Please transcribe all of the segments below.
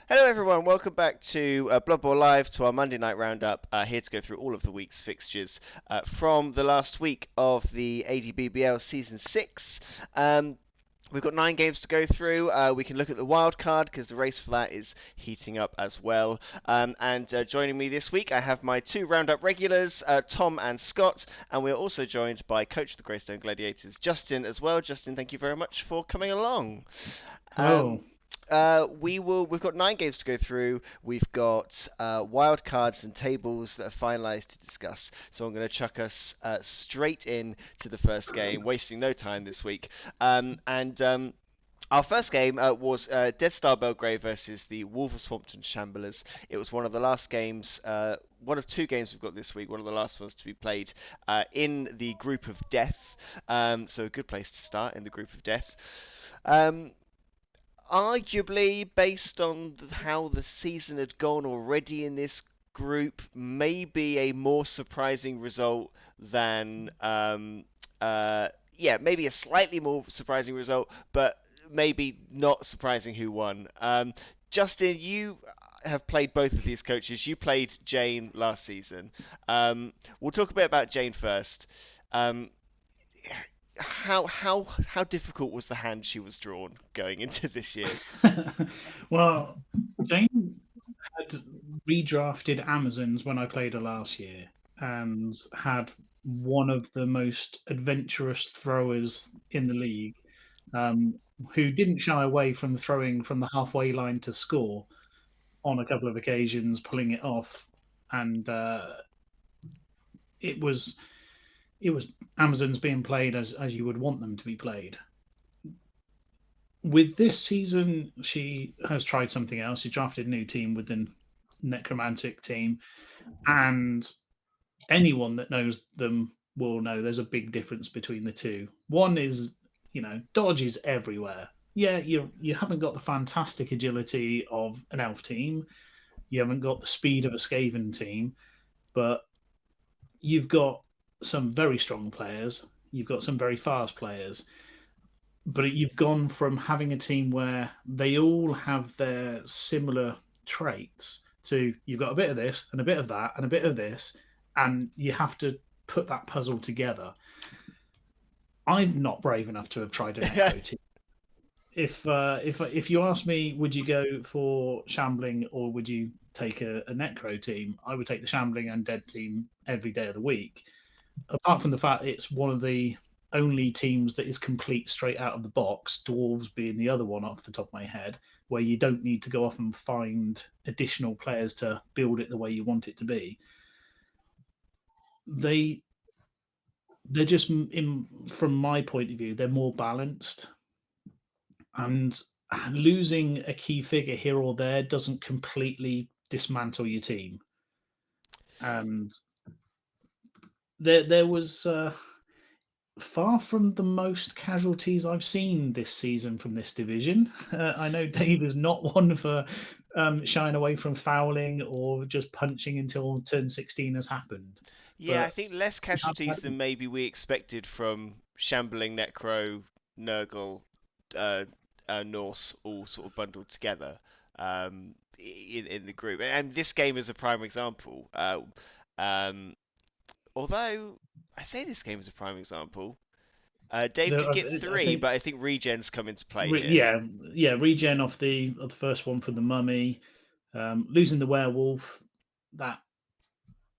Hello, everyone. Welcome back to Bloodbowl Live to our Monday night roundup. Here to go through all of the week's fixtures from the last week of the ADBBL Season 6. We've got 9 games to go through. We can look at the wild card because the race for that is heating up as well. And joining me this week, I have my two roundup regulars, Tom and Scott, and we're also joined by coach of the Greystone Gladiators, Justin, as well. Justin, thank you very much for coming along. Hello. We've got 9 games to go through. We've got wild cards and tables that are finalised to discuss. So I'm going to chuck us straight in to the first game, wasting no time this week. Our first game was Dead Star Belgrave versus the Wolverhampton Shamblers. It was one of the last games, one of 2 games we've got this week, one of the last ones to be played in the Group of Death. So a good place to start in the Group of Death. Arguably, based on how the season had gone already in this group, maybe a more surprising result than maybe a slightly more surprising result, but maybe not surprising who won. Justin, you have played both of these coaches. You played Jane last season. We'll talk a bit about Jane first. Um, how difficult was the hand she was drawn going into this year? Well, Jane had redrafted Amazons when I played her last year and had one of the most adventurous throwers in the league, um, who didn't shy away from throwing from the halfway line to score on a couple of occasions, pulling it off, and it was Amazons being played as you would want them to be played. With this season, she has tried something else. She drafted a new team with the necromantic team, and anyone that knows them will know there's a big difference between the two. One is, dodge is everywhere. Yeah, you haven't got the fantastic agility of an elf team. You haven't got the speed of a Skaven team, but you've got some very strong players. You've got some very fast players, but you've gone from having a team where they all have their similar traits to you've got a bit of this and a bit of that and a bit of this, and you have to put that puzzle together. I'm not brave enough to have tried a necro team. If you ask me, would you go for shambling or would you take a necro team? I would take the shambling and dead team every day of the week. Apart from the fact it's one of the only teams that is complete straight out of the box, dwarves being the other one off the top of my head, where you don't need to go off and find additional players to build it the way you want it to be. They're just, from my point of view, they're more balanced, and losing a key figure here or there doesn't completely dismantle your team. And there was far from the most casualties I've seen this season from this division. I know Dave is not one for shying away from fouling or just punching until turn 16 has happened. Yeah, I But think less casualties than maybe we expected from Shambling, Necro, Nurgle, uh, Norse all sort of bundled together in the group. And this game is a prime example. Um, although I say this game is a prime example, Dave did get I 3, think, but I think regens come into play here. yeah, regen off the first one from the mummy, losing the werewolf.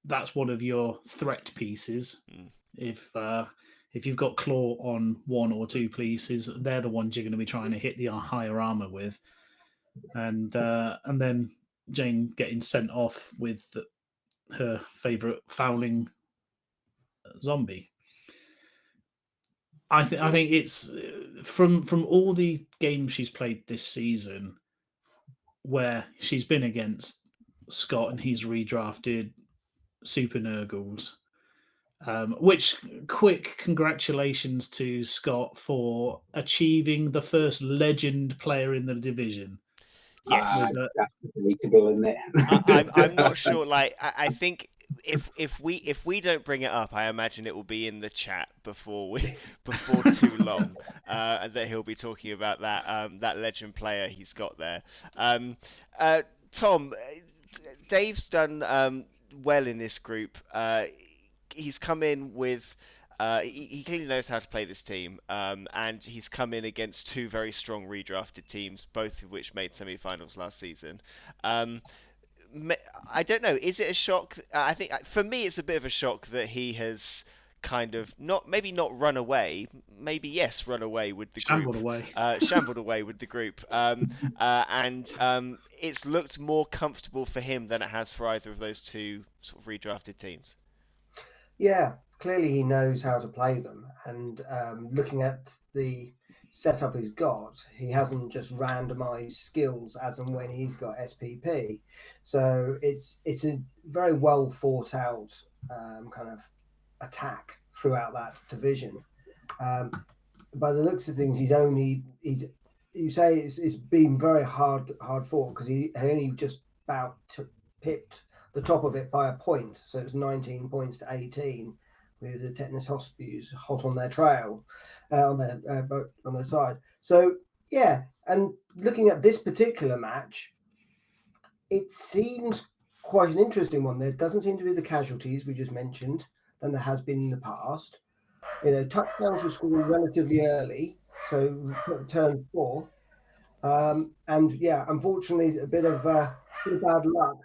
That's one of your threat pieces. Mm. If you've got claw on 1 or 2 pieces, they're the ones you're going to be trying to hit the higher armor with, and then Jane getting sent off with her favorite fouling zombie. I think it's from all the games she's played this season, where she's been against Scott and he's redrafted Super Nurgles. Which quick congratulations to Scott for achieving the first legend player in the division. Yes, That's debatable, isn't it? I'm not sure. Like I think if we don't bring it up, I imagine it will be in the chat before too long, and that he'll be talking about that legend player he's got there. Um, Tom, Dave's done well in this group. He's come in with. He clearly knows how to play this team, and he's come in against two very strong redrafted teams, both of which made semi-finals last season. Um, I don't know. Is it a shock? I think for me, it's a bit of a shock that he has kind of maybe not run away, maybe yes, run away with the Shambled group, away. shambled away with the group, and it's looked more comfortable for him than it has for either of those two sort of redrafted teams. Yeah, clearly he knows how to play them, and looking at the setup he's got, he hasn't just randomized skills as and when he's got SPP. So it's a very well thought out kind of attack throughout that division. By the looks of things, you say it's been very hard fought because he only just about pipped the top of it by a point, so it was 19 points to 18 with the Tetanus Hospies hot on their trail, on their side. So yeah, and looking at this particular match, it seems quite an interesting one. There doesn't seem to be the casualties we just mentioned than there has been in the past. Touchdowns were scored relatively early, so turn 4. And yeah, unfortunately, a bit of bad luck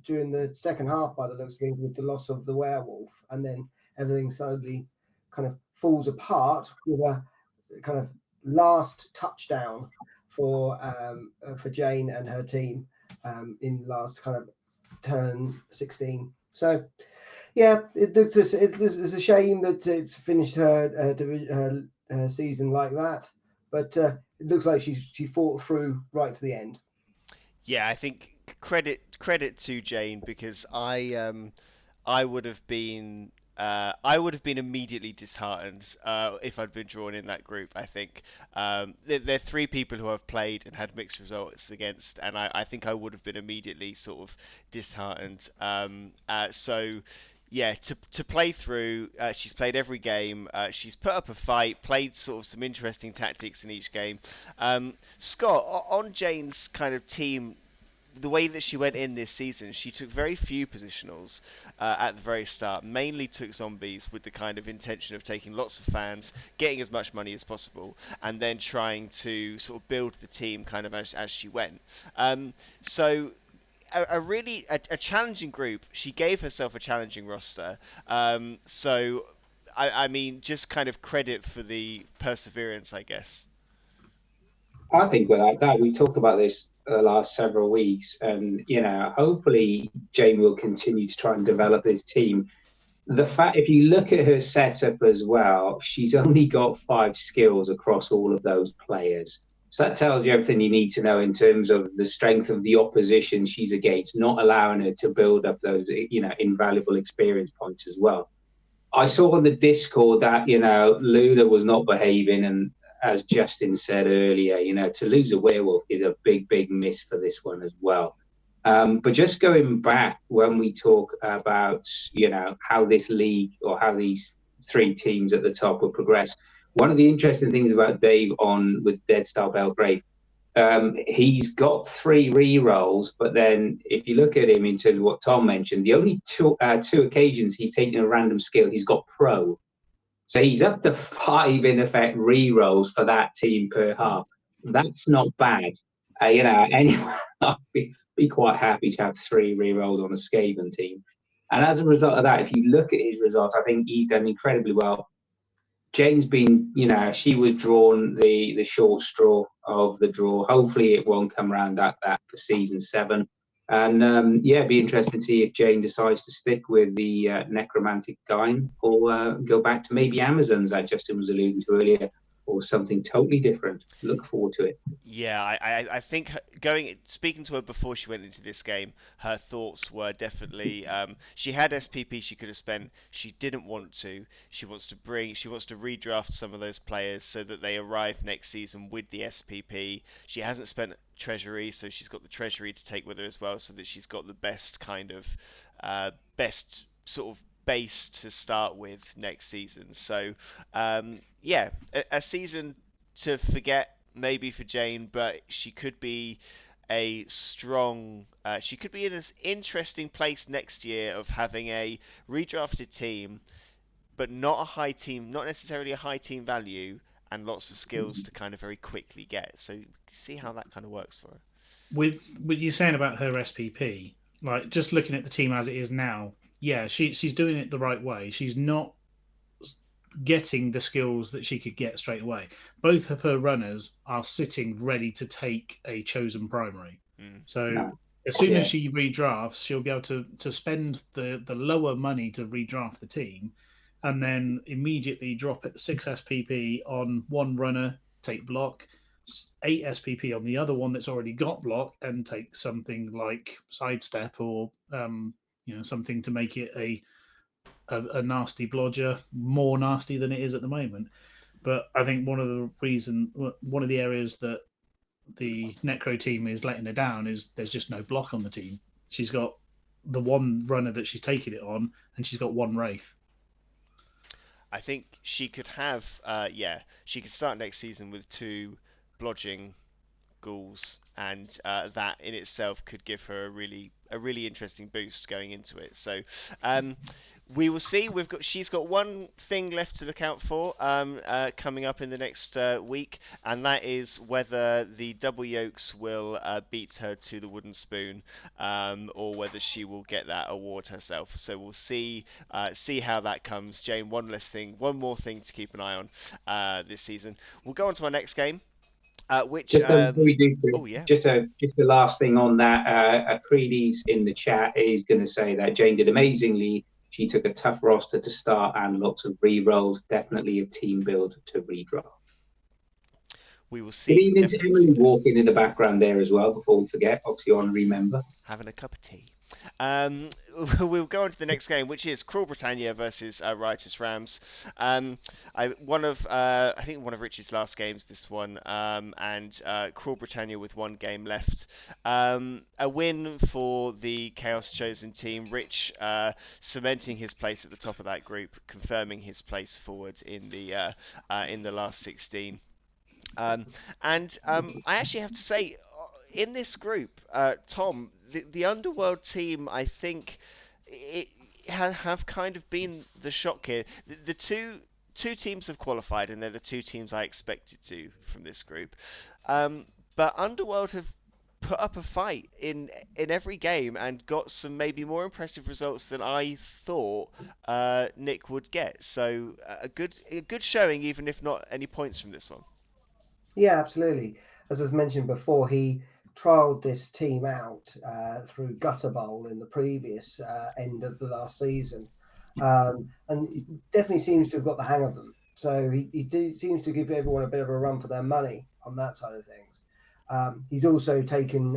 during the second half by the looks of things with the loss of the werewolf, and then everything suddenly kind of falls apart with a kind of last touchdown for Jane and her team in last kind of turn 16. So yeah, it's a shame that it's finished her season like that, but it looks like she fought through right to the end. Yeah, I think credit to Jane, because I would have been immediately disheartened if I'd been drawn in that group. I think there are three people who I've played and had mixed results against, and I think I would have been immediately sort of disheartened. So yeah, to play through, she's played every game. She's put up a fight, played sort of some interesting tactics in each game. Scott, on Jane's kind of team, the way that she went in this season, she took very few positionals at the very start. Mainly took zombies with the kind of intention of taking lots of fans, getting as much money as possible, and then trying to sort of build the team kind of as she went. So a really challenging group. She gave herself a challenging roster. So I mean, just kind of credit for the perseverance, I guess. I think without that, we talked about this the last several weeks, and hopefully Jane will continue to try and develop this team. The fact, if you look at her setup as well, she's only got 5 skills across all of those players. So that tells you everything you need to know in terms of the strength of the opposition she's against, not allowing her to build up those, invaluable experience points as well. I saw on the Discord that, Luna was not behaving, and as Justin said earlier, to lose a werewolf is a big, big miss for this one as well. But just going back, when we talk about, how this league or how these 3 teams at the top will progress, one of the interesting things about Dave with Dead Star Belgrade, he's got 3 re-rolls, but then if you look at him in terms of what Tom mentioned, the only two occasions he's taken a random skill, he's got pro. So he's up to 5, in effect, re-rolls for that team per half. That's not bad. Anyone I'd be quite happy to have 3 re-rolls on a Skaven team. And as a result of that, if you look at his results, I think he's done incredibly well. Jane's been, she was drawn the short straw of the draw. Hopefully it won't come around that for season 7. And it'd be interesting to see if Jane decides to stick with the necromantic guy or go back to maybe Amazons that Justin was alluding to earlier. or something totally different? Look forward to it. Yeah, I think speaking to her before she went into this game, her thoughts were definitely she had SPP she could have spent. She didn't want to. She wants to redraft some of those players so that they arrive next season with the SPP. She hasn't spent treasury, so she's got the treasury to take with her as well, so that she's got the best kind of best sort of base to start with next season. So yeah, a season to forget maybe for Jane, but she could be a strong. She could be in an interesting place next year of having a redrafted team, but not a high team, not necessarily a high team value, and lots of skills to kind of very quickly get. So see how that kind of works for her. With what you're saying about her SPP, like just looking at the team as it is now, yeah, she's doing it the right way. She's not getting the skills that she could get straight away. Both of her runners are sitting ready to take a chosen primary. So as soon as she redrafts, she'll be able to spend the lower money to redraft the team, and then immediately drop it 6 SPP on one runner, take block, 8 SPP on the other one that's already got block, and take something like sidestep or something to make it a nasty blodger, more nasty than it is at the moment. But I think one of the areas that the Necro team is letting her down is there's just no block on the team. She's got the one runner that she's taking it on, and she's got one Wraith. I think she could have, she could start next season with 2 blodging ghouls, and that in itself could give her a really interesting boost going into it. So we will see. She's got one thing left to look out for coming up in the next week, and that is whether the double yolks will beat her to the wooden spoon, or whether she will get that award herself. So we'll see how that comes. Jane, one more thing to keep an eye on this season. We'll go on to our next game. Just a last thing on that. Creedy's in the chat is going to say that Jane did amazingly. She took a tough roster to start and lots of re-rolls. Definitely a team build to redraft. We will see. Good evening to Emily walking in the background there as well. Before we forget, Oxyon, remember having a cup of tea. We'll go on to the next game, which is Cruel Britannia versus Riotous Rams. I think one of Rich's last games, this one, and Cruel Britannia with 1 game left. A win for the Chaos Chosen team. Rich cementing his place at the top of that group, confirming his place forward in the last 16. I actually have to say, in this group, Tom, the Underworld team, I think, have kind of been the shock here. The two teams have qualified, and they're the 2 teams I expected to from this group. But Underworld have put up a fight in every game and got some maybe more impressive results than I thought Nick would get. So a good showing, even if not any points from this one. Yeah, absolutely. As I mentioned before, he trialled this team out through Bloodbowl in the previous end of the last season, and he definitely seems to have got the hang of them. So he seems to give everyone a bit of a run for their money on that side of things. He's also taken,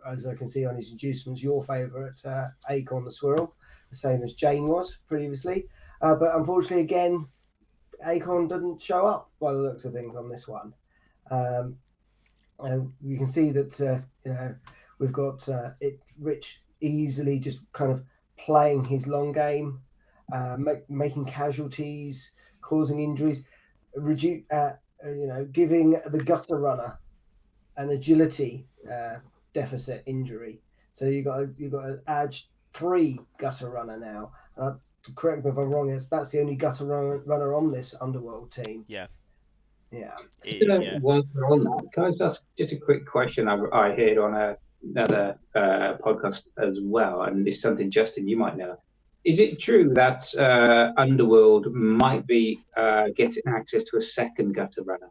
as I can see on his inducements, your favourite Acorn the Squirrel, the same as Jane was previously. But unfortunately, again, Acorn didn't show up by the looks of things on this one. And you can see that we've got Rich easily just kind of playing his long game, making casualties, causing injuries, giving the gutter runner an agility deficit injury. So you've got to add 3 gutter runner now. Correct me if I'm wrong. That's the only gutter runner on this Underworld team. Yeah. Whilst we're on that, can I just ask just a quick question? I heard on another podcast as well, and it's something, Justin, you might know. Is it true that Underworld might be getting access to a second gutter runner?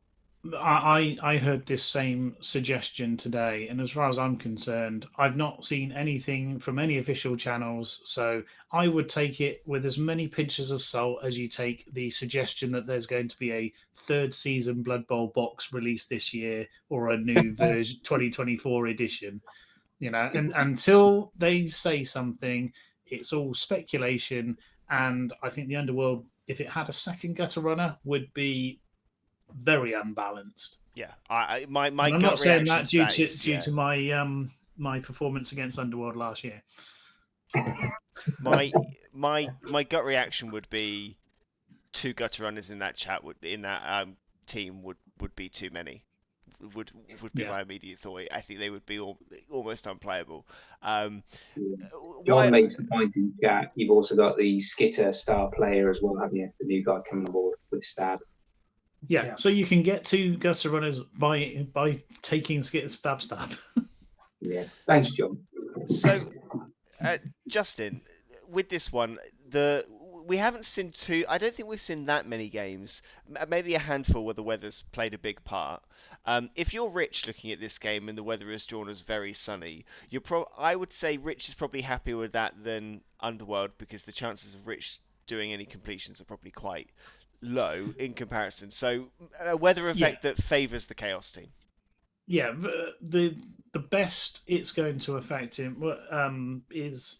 I heard this same suggestion today, and as far as I'm concerned, I've not seen anything from any official channels. So I would take it with as many pinches of salt as you take the suggestion that there's going to be a third season Blood Bowl box released this year or a new version 2024 edition. And until they say something, it's all speculation. And I think the Underworld, if it had a second gutter runner, would be very unbalanced. Yeah, my And I'm gut not saying reaction that to that is, due to my performance against Underworld last year. my gut reaction would be 2 gutter runners in that team would be too many. Would be my immediate thought. I think they would be almost unplayable. John makes the point in chat. You've also got the Skitter star player as well, haven't you? The new guy coming on board with Stab. Yeah, so you can get 2 gutter runners by taking Skitter stab. Yeah, thanks, John. So, Justin, with this one, we haven't seen I don't think we've seen that many games. Maybe a handful where the weather's played a big part. If you're Rich looking at this game and the weather is drawn as very sunny, I would say Rich is probably happier with that than Underworld, because the chances of Rich doing any completions are probably quite low in comparison. So a weather effect that favours the Chaos team. Yeah, the best it's going to affect him is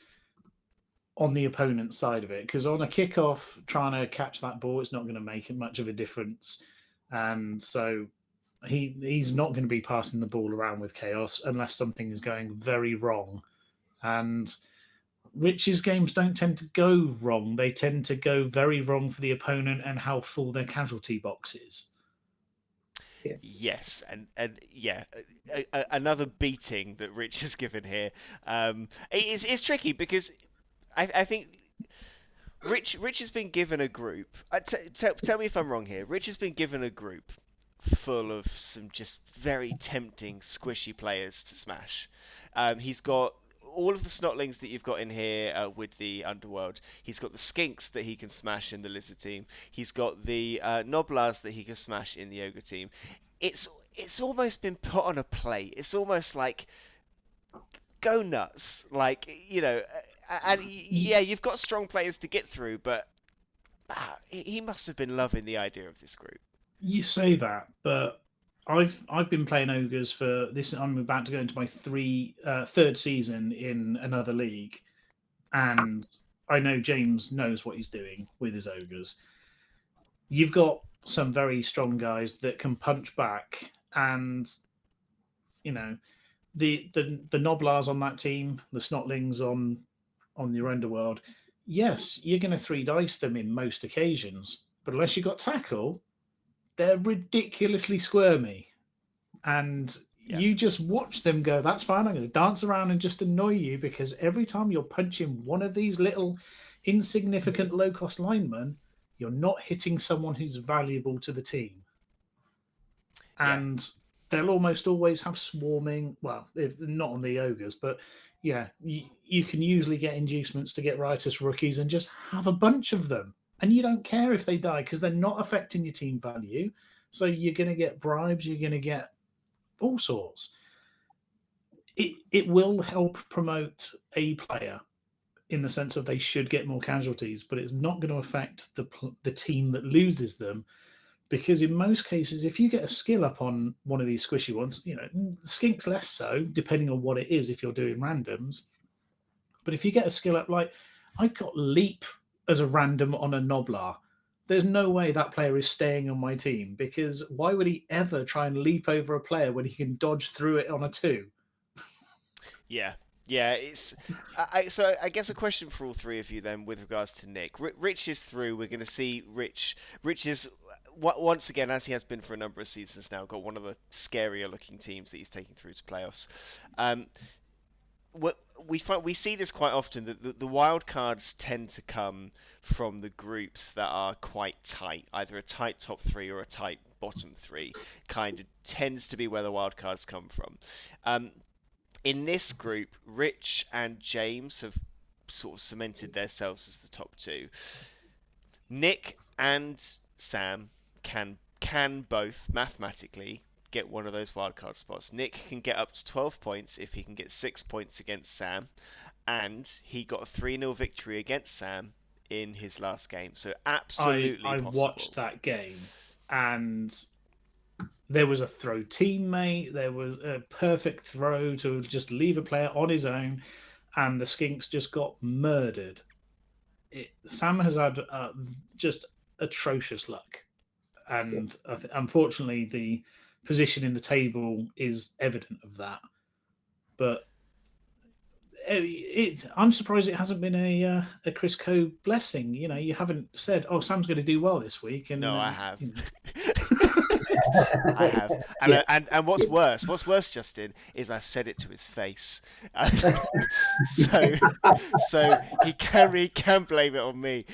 on the opponent's side of it, because on a kickoff, trying to catch that ball, it's not going to make much of a difference, and so he's not going to be passing the ball around with Chaos unless something is going very wrong. And Rich's games don't tend to go wrong; they tend to go very wrong for the opponent and how full their casualty box is. Yeah. Yes, and yeah, another beating that Rich has given here. It's tricky because I think Rich has been given a group. Tell me if I'm wrong here. Rich has been given a group full of some just very tempting, squishy players to smash. He's got all of the snotlings that you've got in here with the Underworld. He's got the skinks that he can smash in the Lizard team. He's got the Noblars that he can smash in the Ogre team. It's almost been put on a plate. It's almost like, go nuts, like, and yeah, you've got strong players to get through, but he must have been loving the idea of this group. You say that, but I've been playing ogres for this. I'm about to go into my third season in another league, and I know James knows what he's doing with his ogres. You've got some very strong guys that can punch back, and the Noblars on that team, the Snotlings on your Underworld. Yes, you're going to 3 dice them in most occasions, but unless you've got tackle, they're ridiculously squirmy. And you just watch them go, that's fine, I'm going to dance around and just annoy you, because every time you're punching one of these little insignificant low-cost linemen, you're not hitting someone who's valuable to the team. And they'll almost always have swarming, well, if not on the ogres, but yeah, you can usually get inducements to get Riotous Rookies and just have a bunch of them. And you don't care if they die, because they're not affecting your team value. So you're going to get bribes, you're going to get all sorts. It will help promote a player in the sense of they should get more casualties, but it's not going to affect the team that loses them, because in most cases, if you get a skill up on one of these squishy ones, Skink's less so, depending on what it is if you're doing randoms. But if you get a skill up, like I got Leap as a random on a Noblar, there's no way that player is staying on my team, because why would he ever try and leap over a player when he can dodge through it on a 2? Yeah, it's. So I guess a question for all 3 of you then, with regards to Nick. Rich is through. We're going to see Rich. Rich is once again, as he has been for a number of seasons now, got one of the scarier looking teams that he's taking through to playoffs. We see this quite often, that the wild cards tend to come from the groups that are quite tight, either a tight top 3 or a tight bottom 3. Kind of tends to be where the wild cards come from. In this group, Rich and James have sort of cemented themselves as the top 2. Nick and Sam can can both mathematically get one of those wildcard spots. Nick can get up to 12 points if he can get 6 points against Sam, and he got a 3-0 victory against Sam in his last game. So absolutely I possible. watched that game, and there was a throw teammate. There was a perfect throw to just leave a player on his own, and the Skinks just got murdered. Sam has had just atrocious luck, and unfortunately, the position in the table is evident of that. But I'm surprised it hasn't been a Chris Coe blessing. You know, you haven't said, "Oh, Sam's going to do well this week." And No, I have. You know. I have, and what's worse, Justin, is I said it to his face, so he can blame it on me.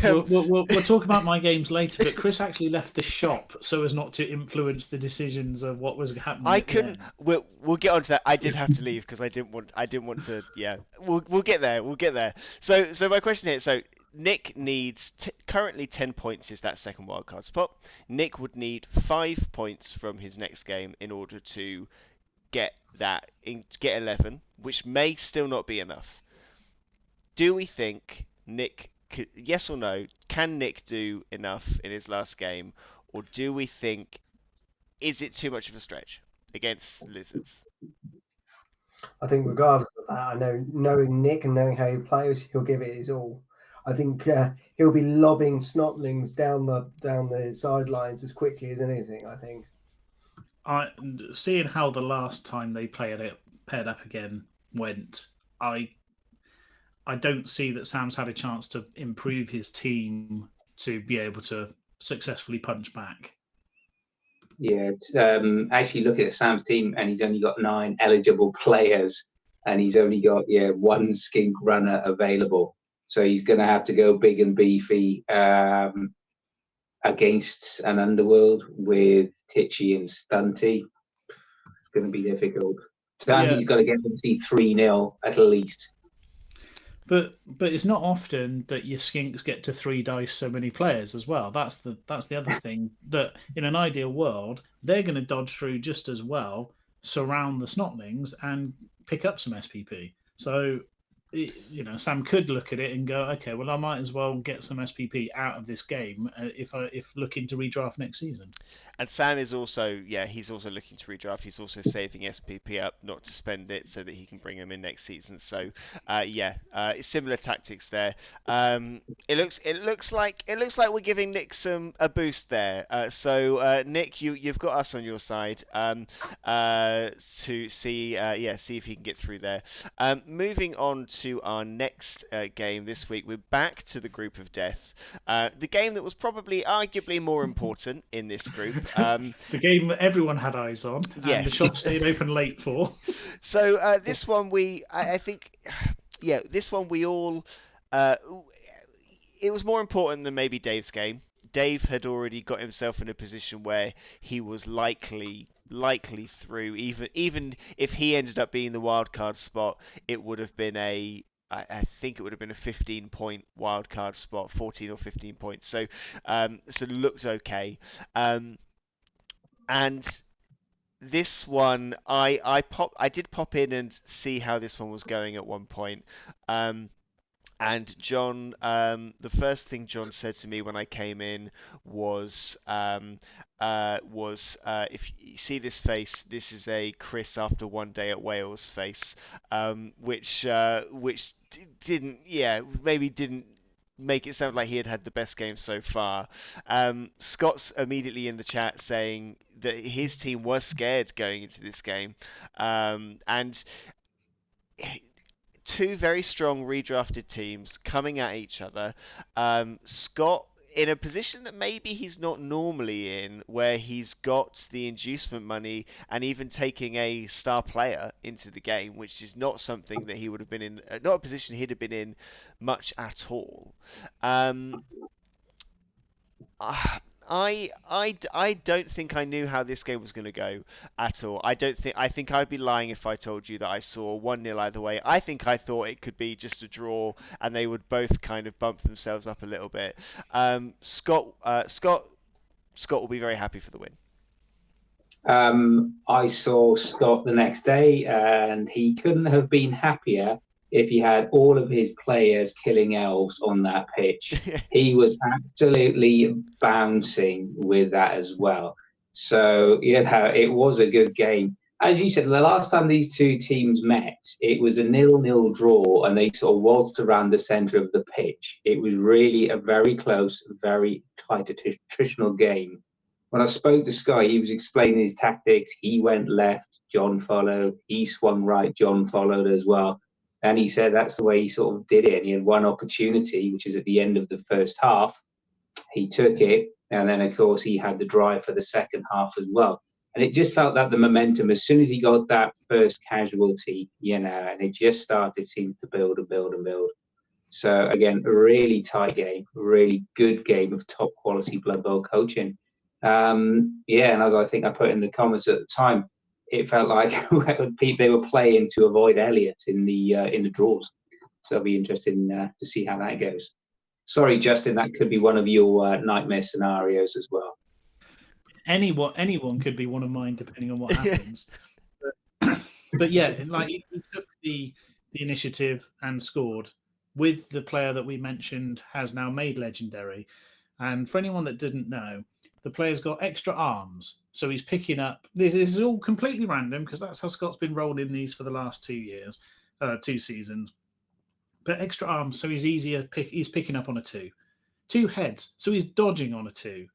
We'll talk about my games later, but Chris actually left the shop so as not to influence the decisions of what was happening. I couldn't. We'll get onto that. I did have to leave because I didn't want to. Yeah, we'll get there. We'll get there. So my question here. So Nick needs currently 10 points is that second wildcard spot. Nick would need 5 points from his next game in order to get 11, which may still not be enough. Do we think Nick could, yes or no, can Nick do enough in his last game, or do we think is it too much of a stretch against Lizards? I think regardless of that, knowing Nick and knowing how he plays, he'll give it his all. I think he'll be lobbing snotlings down the sidelines as quickly as anything. I think. Seeing how the last time they paired up again went, I don't see that Sam's had a chance to improve his team to be able to successfully punch back. Yeah, actually looking at Sam's team, and he's only got 9 eligible players, and he's only got 1 skink runner available. So he's going to have to go big and beefy against an underworld with Titchy and Stunty. It's going to be difficult. So he's got to get them to see 3-0 at least. But it's not often that your skinks get to 3 dice so many players as well. That's the other thing, that in an ideal world, they're going to dodge through just as well, surround the snotlings, and pick up some SPP. So, Sam could look at it and go, okay, well, I might as well get some SPP out of this game if looking to redraft next season. And Sam is also, he's also looking to redraft. He's also saving SPP up, not to spend it, so that he can bring him in next season. So, similar tactics there. It looks like we're giving Nick a boost there. So Nick, you've got us on your side to see if he can get through there. Moving on to our next game this week, we're back to the group of death. The game that was arguably more important in this group. The game that everyone had eyes on, and the shop stayed open late for. So this one this one we all. It was more important than maybe Dave's game. Dave had already got himself in a position where he was likely through. Even if he ended up being the wild card spot, it would have been I think it would have been a 15-point wildcard spot, 14 or 15 points. So it looked okay. And this one, I did pop in and see how this one was going at one point. And John, the first thing John said to me when I came in was if you see this face, this is a Chris after one day at Wales face, which didn't make it sound like he had the best game so far. Scott's immediately in the chat saying that his team was scared going into this game, and two very strong redrafted teams coming at each other. Scott in a position that maybe he's not normally in, where he's got the inducement money and even taking a star player into the game, which is not something that he would have been in, not a position he'd have been in much at all. I don't think I knew how this game was going to go at all. I think I'd be lying if I told you that I saw 1-0 either way. I think I thought it could be just a draw and they would both kind of bump themselves up a little bit. Scott Scott will be very happy for the win. I saw Scott the next day, and he couldn't have been happier if he had all of his players killing elves on that pitch. He was absolutely bouncing with that as well. So, it was a good game. As you said, the last time these two teams met, it was a 0-0 draw, and they sort of waltzed around the centre of the pitch. It was really a very close, very tight attritional game. When I spoke to Sky, he was explaining his tactics. He went left, John followed. He swung right, John followed as well. And he said that's the way he sort of did it. And he had one opportunity, which is at the end of the first half. He took it. And then, of course, he had the drive for the second half as well. And it just felt that the momentum, as soon as he got that first casualty, and it just started, seemed to build and build and build. So, again, a really tight game, a really good game of top quality Blood Bowl coaching. And as I think I put in the comments at the time, it felt like they were playing to avoid Elliott in the draws. So it'll be interesting to see how that goes. Sorry, Justin, that could be one of your nightmare scenarios as well. Anyone could be one of mine, depending on what happens. But yeah, like he took the initiative and scored with the player that we mentioned has now made legendary. And for anyone that didn't know, the player's got extra arms. So he's picking up... This is all completely random because that's how Scott's been rolling these for the last 2 seasons. But extra arms, so he's easier. He's picking up on a 2. 2 heads, so he's dodging on a 2.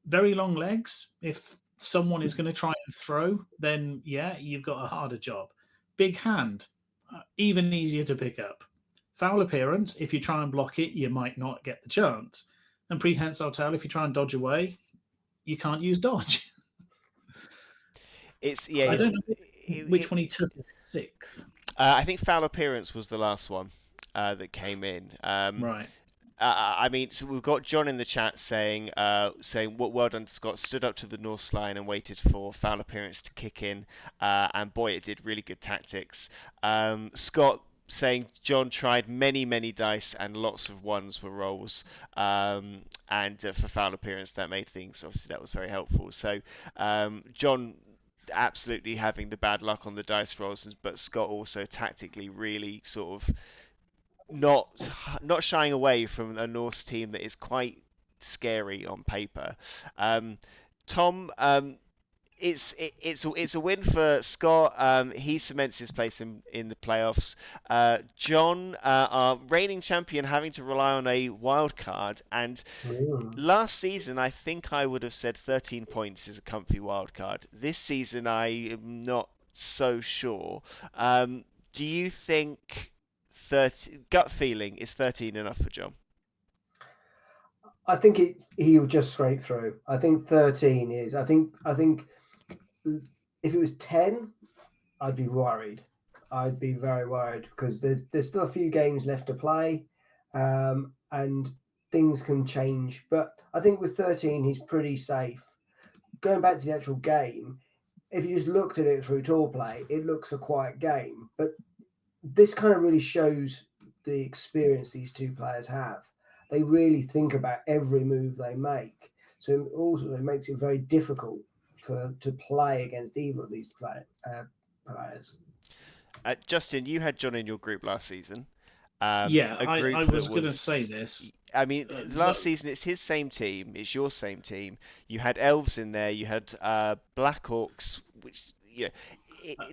Very long legs. If someone is going to try and throw, then you've got a harder job. Big hand, even easier to pick up. Foul appearance, if you try and block it, you might not get the chance. And prehensile tail, if you try and dodge away, you can't use dodge. I don't know which one he took as 6th. I think foul appearance was the last one that came in. Right. So we've got John in the chat saying well done to Scott, stood up to the Norse line and waited for foul appearance to kick in, and boy, it did really good tactics. Scott saying John tried many dice and lots of ones were rolls, and for foul appearance that made things, obviously that was very helpful. So John absolutely having the bad luck on the dice rolls, but Scott also tactically really sort of not shying away from a Norse team that is quite scary on paper. Tom, it's a win for Scott. He cements his place in the playoffs. John, our reigning champion, having to rely on a wild card. And last season, I think I would have said 13 points is a comfy wild card. This season, I am not so sure. Do you think gut feeling is 13 enough for John? I think he'll just scrape through. I think 13 is. I think if it was 10, I'd be worried. I'd be very worried because there's still a few games left to play, and things can change. But I think with 13, he's pretty safe. Going back to the actual game, if you just looked at it through tour play, it looks a quiet game. But this kind of really shows the experience these two players have. They really think about every move they make. So also it makes it very difficult to play against either of these players. Justin, you had John in your group last season. I was going to say this. I mean, last season it's his same team, it's your same team. You had elves in there, you had Black Orcs, which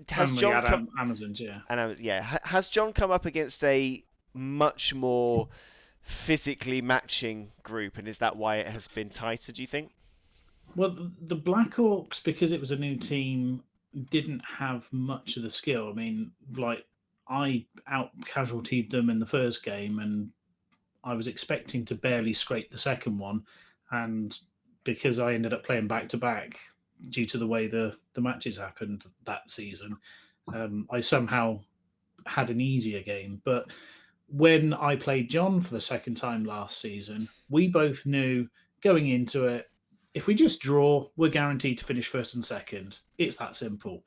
has John Amazons, yeah. And has John come up against a much more physically matching group, and is that why it has been tighter, do you think? Well, the Black Orcs, because it was a new team, didn't have much of the skill. I mean, like, I out-casualtied them in the first game, and I was expecting to barely scrape the second one, and because I ended up playing back-to-back due to the way the matches happened that season, I somehow had an easier game. But when I played John for the second time last season, we both knew going into it, if we just draw, we're guaranteed to finish first and second. It's that simple.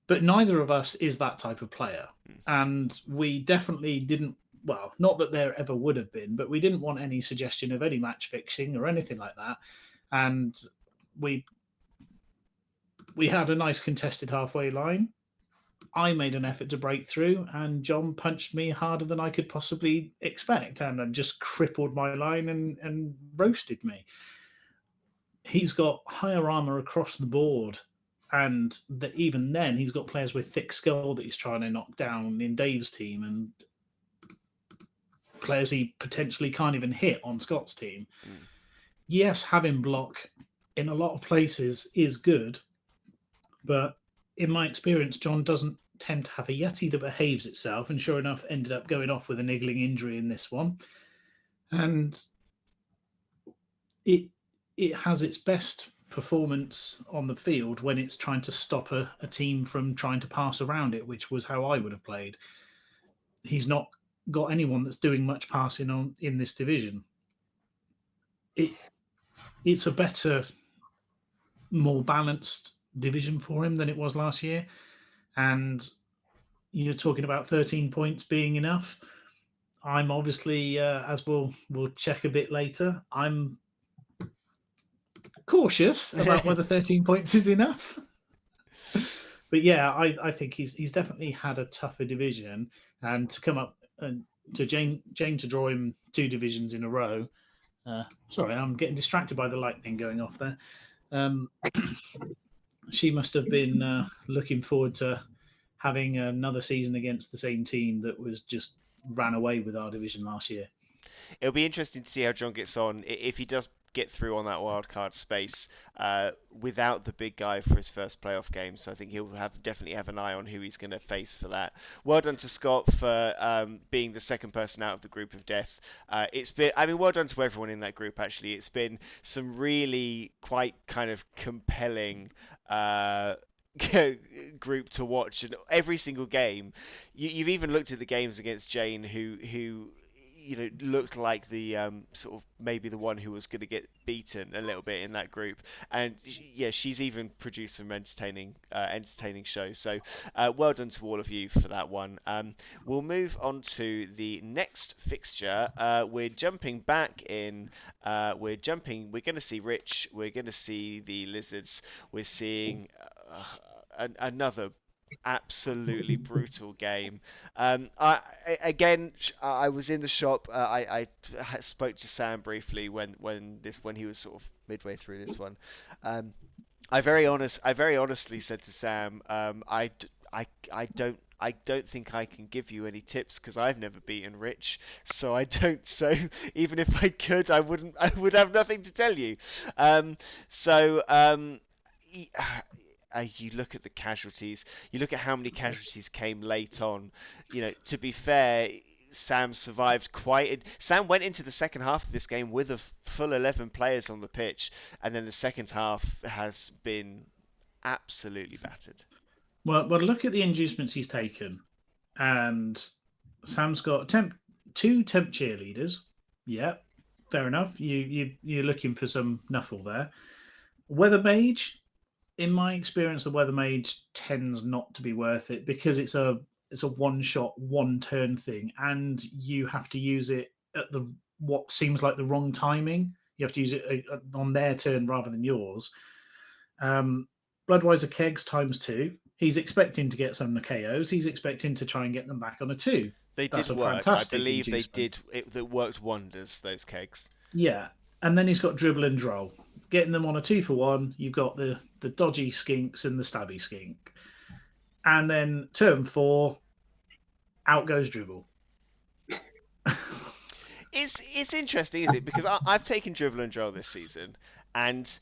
But neither of us is that type of player. And we definitely didn't, well, not that there ever would have been, but we didn't want any suggestion of any match fixing or anything like that. and we had a nice contested halfway line. I made an effort to break through, and John punched me harder than I could possibly expect, and just crippled my line and roasted me. He's got higher armor across the board, and that even then he's got players with thick skull that he's trying to knock down in Dave's team, and players he potentially can't even hit on Scott's team. Yes, having block in a lot of places is good, but in my experience, John doesn't tend to have a Yeti that behaves itself, and sure enough, ended up going off with a niggling injury in this one. And it has its best performance on the field when it's trying to stop a team from trying to pass around it, which was how I would have played. He's not got anyone that's doing much passing on in this division. It's a better, more balanced division for him than it was last year. And you're talking about 13 points being enough. I'm obviously, as we'll check a bit later, I'm cautious about whether 13 points is enough. But yeah, I think he's definitely had a tougher division, and to come up and to Jane to draw him 2 divisions in a row. Sorry, I'm getting distracted by the lightning going off there. She must have been looking forward to having another season against the same team that was just ran away with our division last year. It'll be interesting to see how John gets on if he does get through on that wildcard space without the big guy for his first playoff game. So I think he'll definitely have an eye on who he's going to face for that. Well done to Scott for being the second person out of the group of death. Well done to everyone in that group, actually. It's been some really quite kind of compelling group to watch, and every single game you've even looked at the games against Jane, who looked like the sort of maybe the one who was going to get beaten a little bit in that group, and yeah, she's even produced some entertaining shows. So well done to all of you for that one. We'll move on to the next fixture. We're jumping back in. We're going to see Rich. We're going to see the Lizards. We're seeing another absolutely brutal game. I was in the shop. I spoke to Sam briefly when he was sort of midway through this one. I very honestly said to Sam, I don't think I can give you any tips because I've never beaten Rich, so I don't. So even if I could, I would have nothing to tell you. You look at the casualties. You look at how many casualties came late on. To be fair, Sam survived Sam went into the second half of this game with a full 11 players on the pitch, and then the second half has been absolutely battered. Well, look at the inducements he's taken, and Sam's got 2 temp cheerleaders. Yeah, fair enough. You're looking for some nuffle there. Weather Mage. In my experience, the Weather Mage tends not to be worth it because it's a one-shot, one-turn thing, and you have to use it at what seems like the wrong timing. You have to use it on their turn rather than yours. Bloodwiser Kegs ×2. He's expecting to get some KOs. He's expecting to try and get them back on a 2. They did work. I believe they did. It worked wonders, those kegs. Yeah. And then he's got Dribble and Droll. Getting them on a 2-for-1, you've got the dodgy skinks and the stabby skink. And then turn 4, out goes Dribble. It's interesting, isn't it? Because I've taken Dribble and Droll this season, and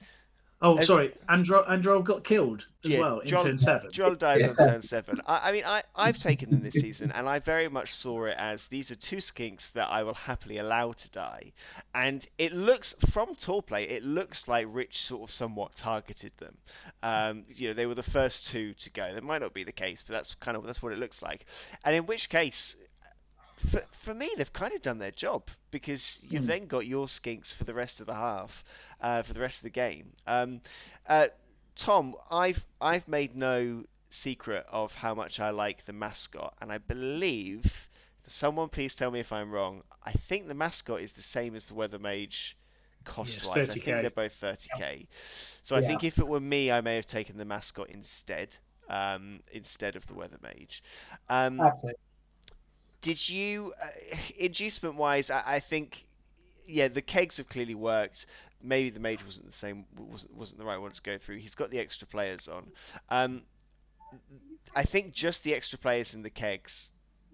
and Droll got killed as well in turn 7. Droll died on turn 7. I've taken them this season, and I very much saw it as these are 2 skinks that I will happily allow to die. And it looks, from tour play, it looks like Rich sort of somewhat targeted them. They were the first 2 to go. That might not be the case, but that's what it looks like. And in which case, for me, they've kind of done their job, because you've then got your skinks for the rest of the half, for the rest of the game. Tom, I've made no secret of how much I like the mascot, and I believe, someone please tell me if I'm wrong, I think the mascot is the same as the Weather Mage cost-wise. I think 30K. they're both 30K. So I think if it were me, I may have taken the mascot instead of the weather mage. Absolutely. Did you, inducement-wise, I think, yeah, the kegs have clearly worked. Maybe the mage wasn't the right one to go through. He's got the extra players on. I think just the extra players in the kegs,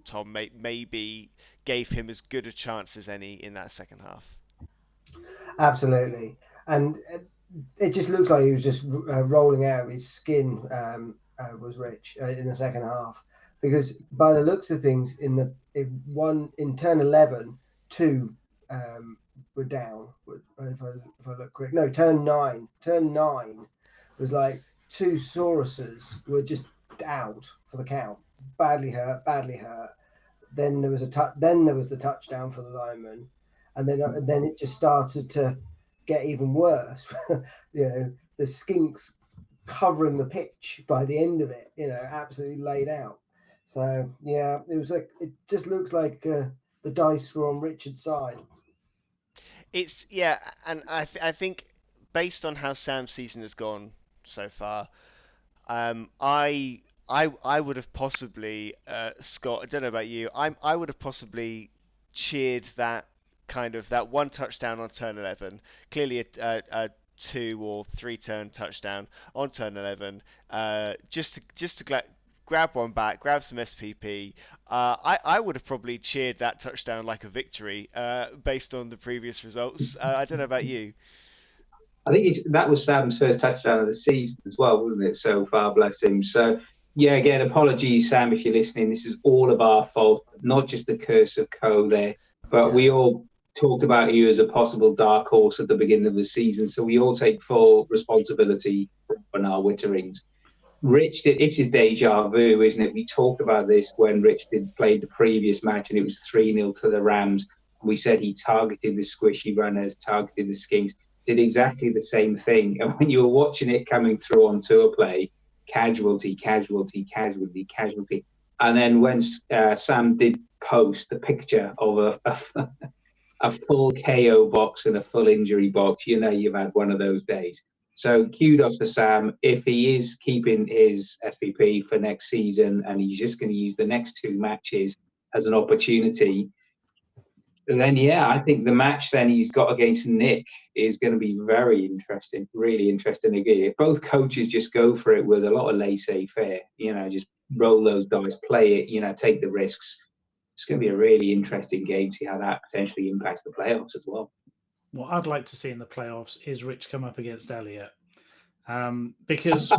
Tom, maybe gave him as good a chance as any in that second half. Absolutely. And it just looks like he was just rolling out of his skin, was Rich, in the second half. Because by the looks of things, in turn 11, 2 were down. If I look quick, no, turn 9 was like 2 Sauruses were just out for the count, badly hurt. Then there was the touchdown for the lineman, and then it just started to get even worse. The skinks covering the pitch by the end of it, absolutely laid out. So yeah, it just looks like the dice were on Richard's side. And I think based on how Sam's season has gone so far, I would have possibly, Scott, I don't know about you, I would have possibly cheered that one touchdown on turn 11, clearly a 2 or 3 turn touchdown on turn 11, just to grab one back, grab some SPP. I would have probably cheered that touchdown like a victory, based on the previous results. I don't know about you. I think that was Sam's first touchdown of the season as well, wasn't it? So far, bless him. So, yeah, again, apologies, Sam, if you're listening. This is all of our fault, not just the curse of Co there. But we all talked about you as a possible dark horse at the beginning of the season. So we all take full responsibility for our witterings. Rich, it's his deja vu, isn't it? We talked about this when Rich played the previous match and it was 3-0 to the Rams. We said he targeted the squishy runners, targeted the skinks, did exactly the same thing. And when you were watching it coming through on tour play, casualty. And then when Sam did post the picture of a full KO box and a full injury box, you've had one of those days. So kudos to Sam. If he is keeping his SPP for next season and he's just going to use the next 2 matches as an opportunity, then I think the match then he's got against Nick is going to be very interesting, really interesting again. If both coaches just go for it with a lot of laissez-faire, just roll those dice, play it, take the risks, it's going to be a really interesting game to see how that potentially impacts the playoffs as well. What I'd like to see in the playoffs is Rich come up against Elliot, because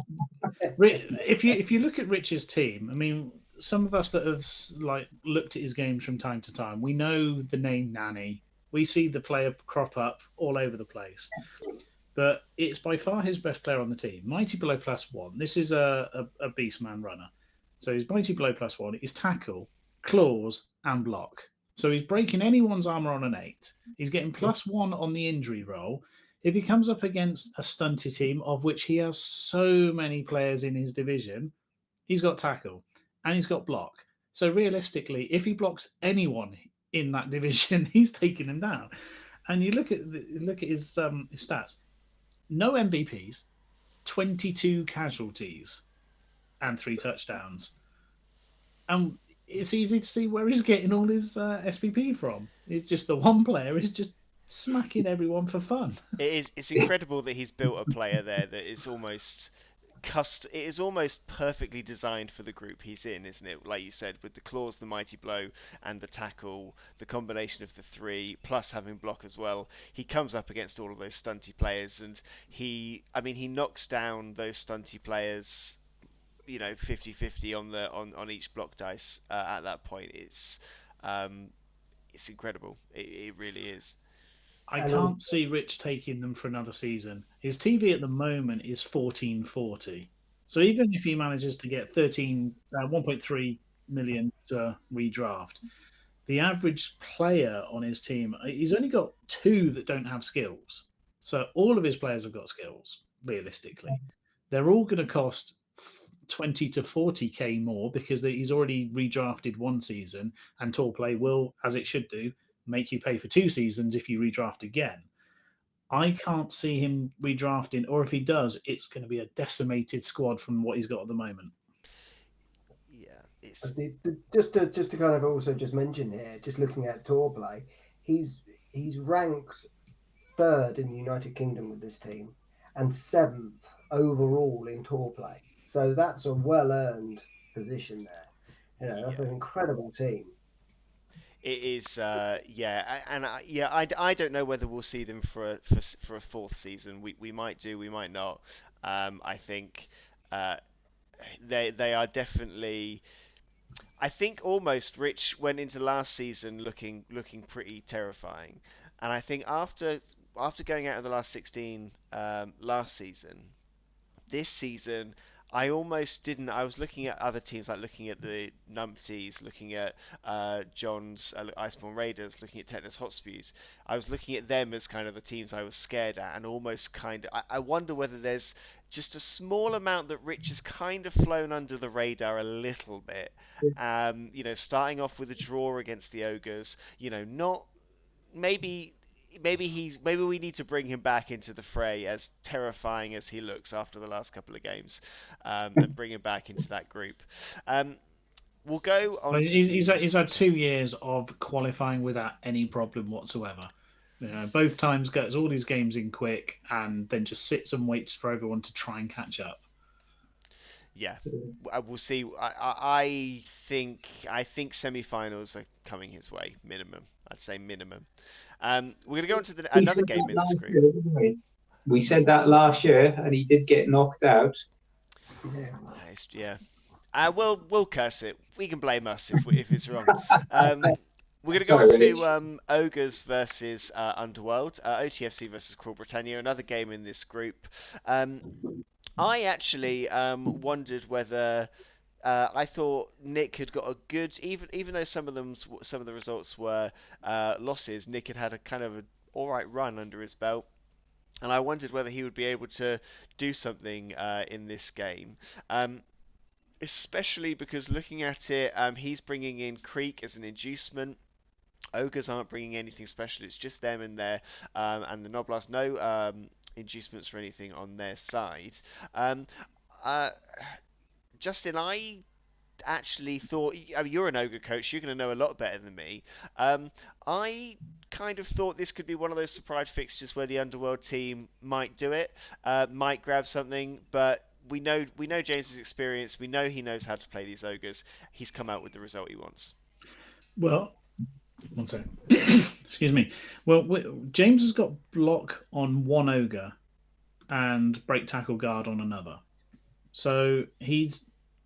if you look at Rich's team, I mean, some of us that have looked at his games from time to time, we know the name Nanny. We see the player crop up all over the place, but it's by far his best player on the team. Mighty Blow +1. This is a beast man runner, so his Mighty Blow +1 is tackle, claws, and block. So he's breaking anyone's armor on an 8. He's getting +1 on the injury roll. If he comes up against a stunty team, of which he has so many players in his division, he's got tackle and he's got block. So realistically, if he blocks anyone in that division, he's taking them down. And you look at his stats: no MVPs, 22 casualties, and 3 touchdowns. It's easy to see where he's getting all his SPP from. It's just the one player is just smacking everyone for fun. It's incredible that he's built a player there that is almost it is almost perfectly designed for the group he's in, isn't it? Like you said, with the claws, the mighty blow, and the tackle, the combination of the 3 plus having block as well. He comes up against all of those stunty players, and he knocks down those stunty players, 50-50 on each block dice at that point. It's incredible. It really is. I can't see Rich taking them for another season. His TV at the moment is 1440. So even if he manages to get 1.3 million to redraft, the average player on his team, he's only got 2 that don't have skills. So all of his players have got skills, realistically. They're all going to cost 20 to 40k more because he's already redrafted 1 season, and Tall Play will, as it should do, make you pay for 2 seasons if you redraft again. I can't see him redrafting, or if he does, it's going to be a decimated squad from what he's got at the moment. Yeah, it's Just to kind of also just mention here, just looking at tour play, he's ranked third in the United Kingdom with this team and seventh overall in tour play. So that's a well-earned position there. That's an incredible team. It is, I don't know whether we'll see them for a fourth season. We might do, we might not. I think they are definitely. I think almost Rich went into last season looking pretty terrifying, and I think after going out of the last 16 last season, this season I almost didn't. I was looking at other teams, like looking at the Numpties, looking at John's Iceborne Raiders, looking at Tetanus Hotspurs. I was looking at them as kind of the teams I was scared at, and almost kind of. I wonder whether there's just a small amount that Rich has kind of flown under the radar a little bit. Starting off with a draw against the Ogres. Not maybe maybe we need to bring him back into the fray, as terrifying as he looks after the last couple of games, and bring him back into that group. We'll go on. He's had 2 years of qualifying without any problem whatsoever. Both times gets all these games in quick and then just sits and waits for everyone to try and catch up. Yeah, we'll see. I think semi-finals are coming his way, minimum. I'd say minimum. We're going to go on to another game in this group. We said that last year, and he did get knocked out. Yeah. We'll curse it. We can blame us if it's wrong. We're going to go on to Ogres versus Underworld, OTFC versus Cruel Britannia, another game in this group. I actually wondered whether I thought Nick had got a good, even though some of the results were losses. Nick had a kind of an all right run under his belt, and I wondered whether he would be able to do something in this game. Especially because looking at it, he's bringing in Creek as an inducement. Ogres aren't bringing anything special. It's just them and and the Noblars. No inducements for anything on their side. Justin, I actually thought, you're an Ogre coach, you're going to know a lot better than me. I kind of thought this could be one of those surprise fixtures where the Underworld team might do it, might grab something, but we know James's experience. We know he knows how to play these Ogres. He's come out with the result he wants. Well, one second. Excuse me. Well, James has got block on one Ogre and break tackle guard on another. So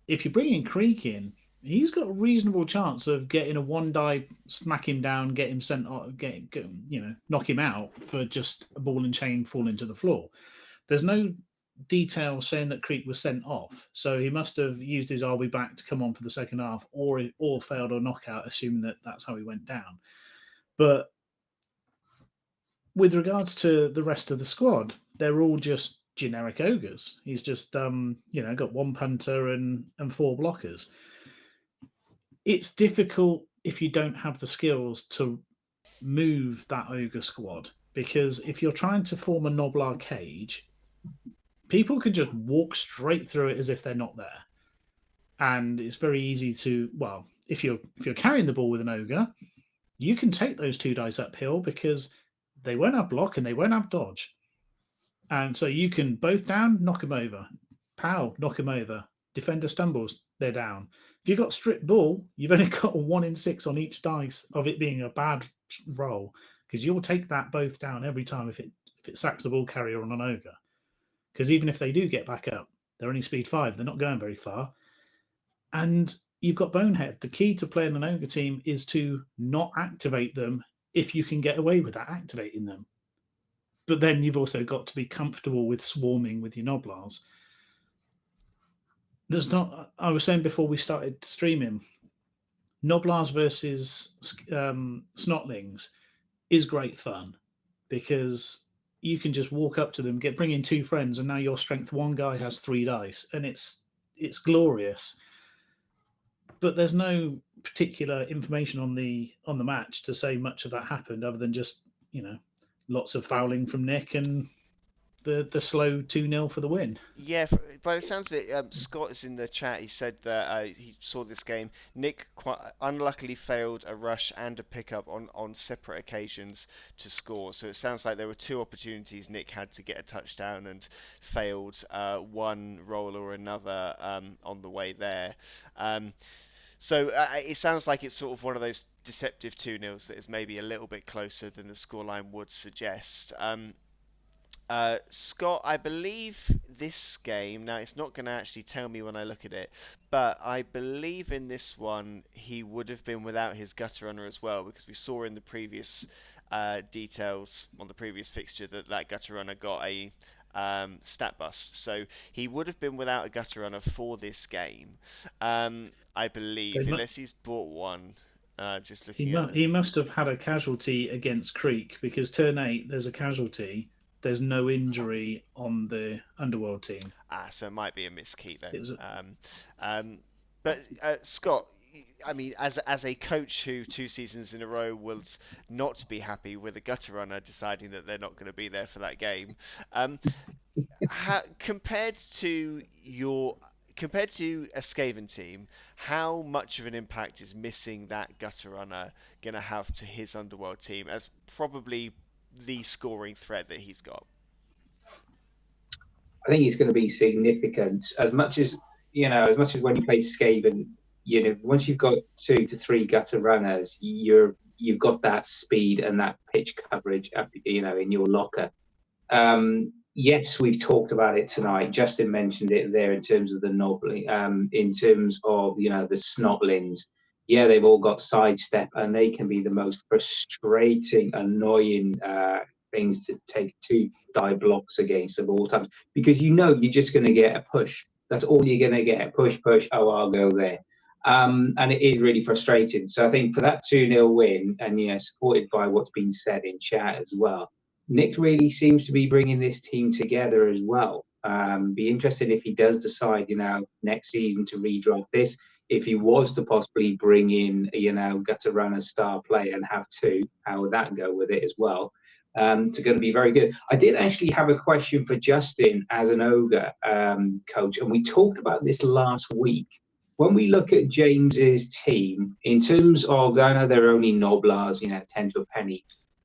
if you're bringing Creek in, he's got a reasonable chance of getting a one die, smack him down, get him sent off, knock him out for just a ball and chain falling to the floor. There's no detail saying that Creek was sent off, so he must have used his "I'll be back" to come on for the second half, or failed a knockout, assuming that that's how he went down. But with regards to the rest of the squad, they're all just generic Ogres. He's just got one punter and 4 blockers. It's difficult if you don't have the skills to move that Ogre squad, because if you're trying to form a Noblar cage, people can just walk straight through it as if they're not there. And it's very easy to, if you're carrying the ball with an Ogre, you can take those 2 dice uphill because they won't have block and they won't have dodge. And so you can both down, knock them over. Pow, knock them over. Defender stumbles, they're down. If you've got stripped ball, you've only got a 1 in 6 on each dice of it being a bad roll, because you'll take that both down every time if it sacks the ball carrier on an Ogre. Because even if they do get back up, they're only speed 5. They're not going very far. And you've got Bonehead. The key to playing an Ogre team is to not activate them if you can get away with that, activating them. But then you've also got to be comfortable with swarming with your Noblars. I was saying before we started streaming, Noblars versus Snotlings is great fun, because you can just walk up to them, bring in 2 friends, and now your strength 1 guy has 3 dice, and it's glorious. But there's no particular information on the match to say much of that happened, other than just lots of fouling from Nick and the slow 2-0 for the win. Yeah, by the sounds of it, Scott is in the chat. He said that he saw this game. Nick quite unluckily failed a rush and a pickup on separate occasions to score. So it sounds like there were two opportunities Nick had to get a touchdown and failed one roll or another on the way there. So it sounds like it's sort of one of those deceptive 2-0s that is maybe a little bit closer than the scoreline would suggest. Scott, I believe this game, now it's not going to actually tell me when I look at it, but I believe in this one he would have been without his gutter runner as well, because we saw in the previous details on the previous fixture that gutter runner got a stat bust. So he would have been without a gutter runner for this game, I believe, unless he's bought one. Just looking at He must have had a casualty against Creek, because turn 8, there's a casualty. There's no injury on the Underworld team. So it might be a miskey then. But Scott, I mean, as a coach who 2 seasons in a row was not be happy with a gutter runner deciding that they're not going to be there for that game, compared to a Skaven team, how much of an impact is missing that gutter runner going to have to his Underworld team as probably the scoring threat that he's got? I think it's going to be significant. As much as when you play Skaven, once you've got 2 to 3 gutter runners, you've got that speed and that pitch coverage up, in your locker. Yes, we've talked about it tonight. Justin mentioned it there in terms of the knobbly, in terms of the snotlings. Yeah, they've all got sidestep, and they can be the most frustrating, annoying things to take 2 die blocks against of all times, because you're just going to get a push. That's all you're going to get. Push. Oh, I'll go there. And it is really frustrating. So I think for that 2-0 win, and supported by what's been said in chat as well, Nick really seems to be bringing this team together as well. Be interested if he does decide, next season to redraft this. If he was to possibly bring in, gutter runner star player and have 2, how would that go with it as well? It's going to be very good. I did actually have a question for Justin as an ogre coach, and we talked about this last week. When we look at James's team, in terms of, I know there are only Noblars, 10 to a penny.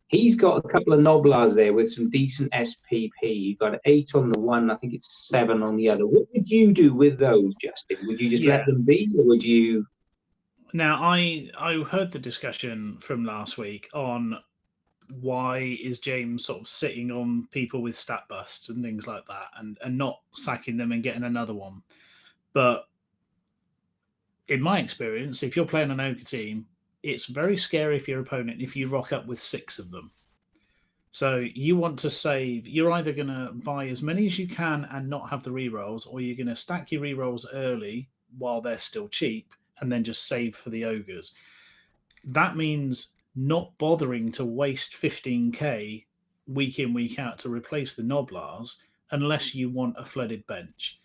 He's got a couple of Noblars there with some decent SPP. You've got 8 on the one, I think it's 7 on the other. What would you do with those, Justin? Would you just let them be, or would you? Now, I heard the discussion from last week on why is James sort of sitting on people with stat busts and things like that, and not sacking them and getting another one. But in my experience, if you're playing an ogre team, it's very scary for your opponent if you rock up with 6 of them. So you want to save. You're either going to buy as many as you can and not have the rerolls, or you're going to stack your rerolls early while they're still cheap and then just save for the ogres. That means not bothering to waste 15k week in, week out to replace the Noblars unless you want a flooded bench.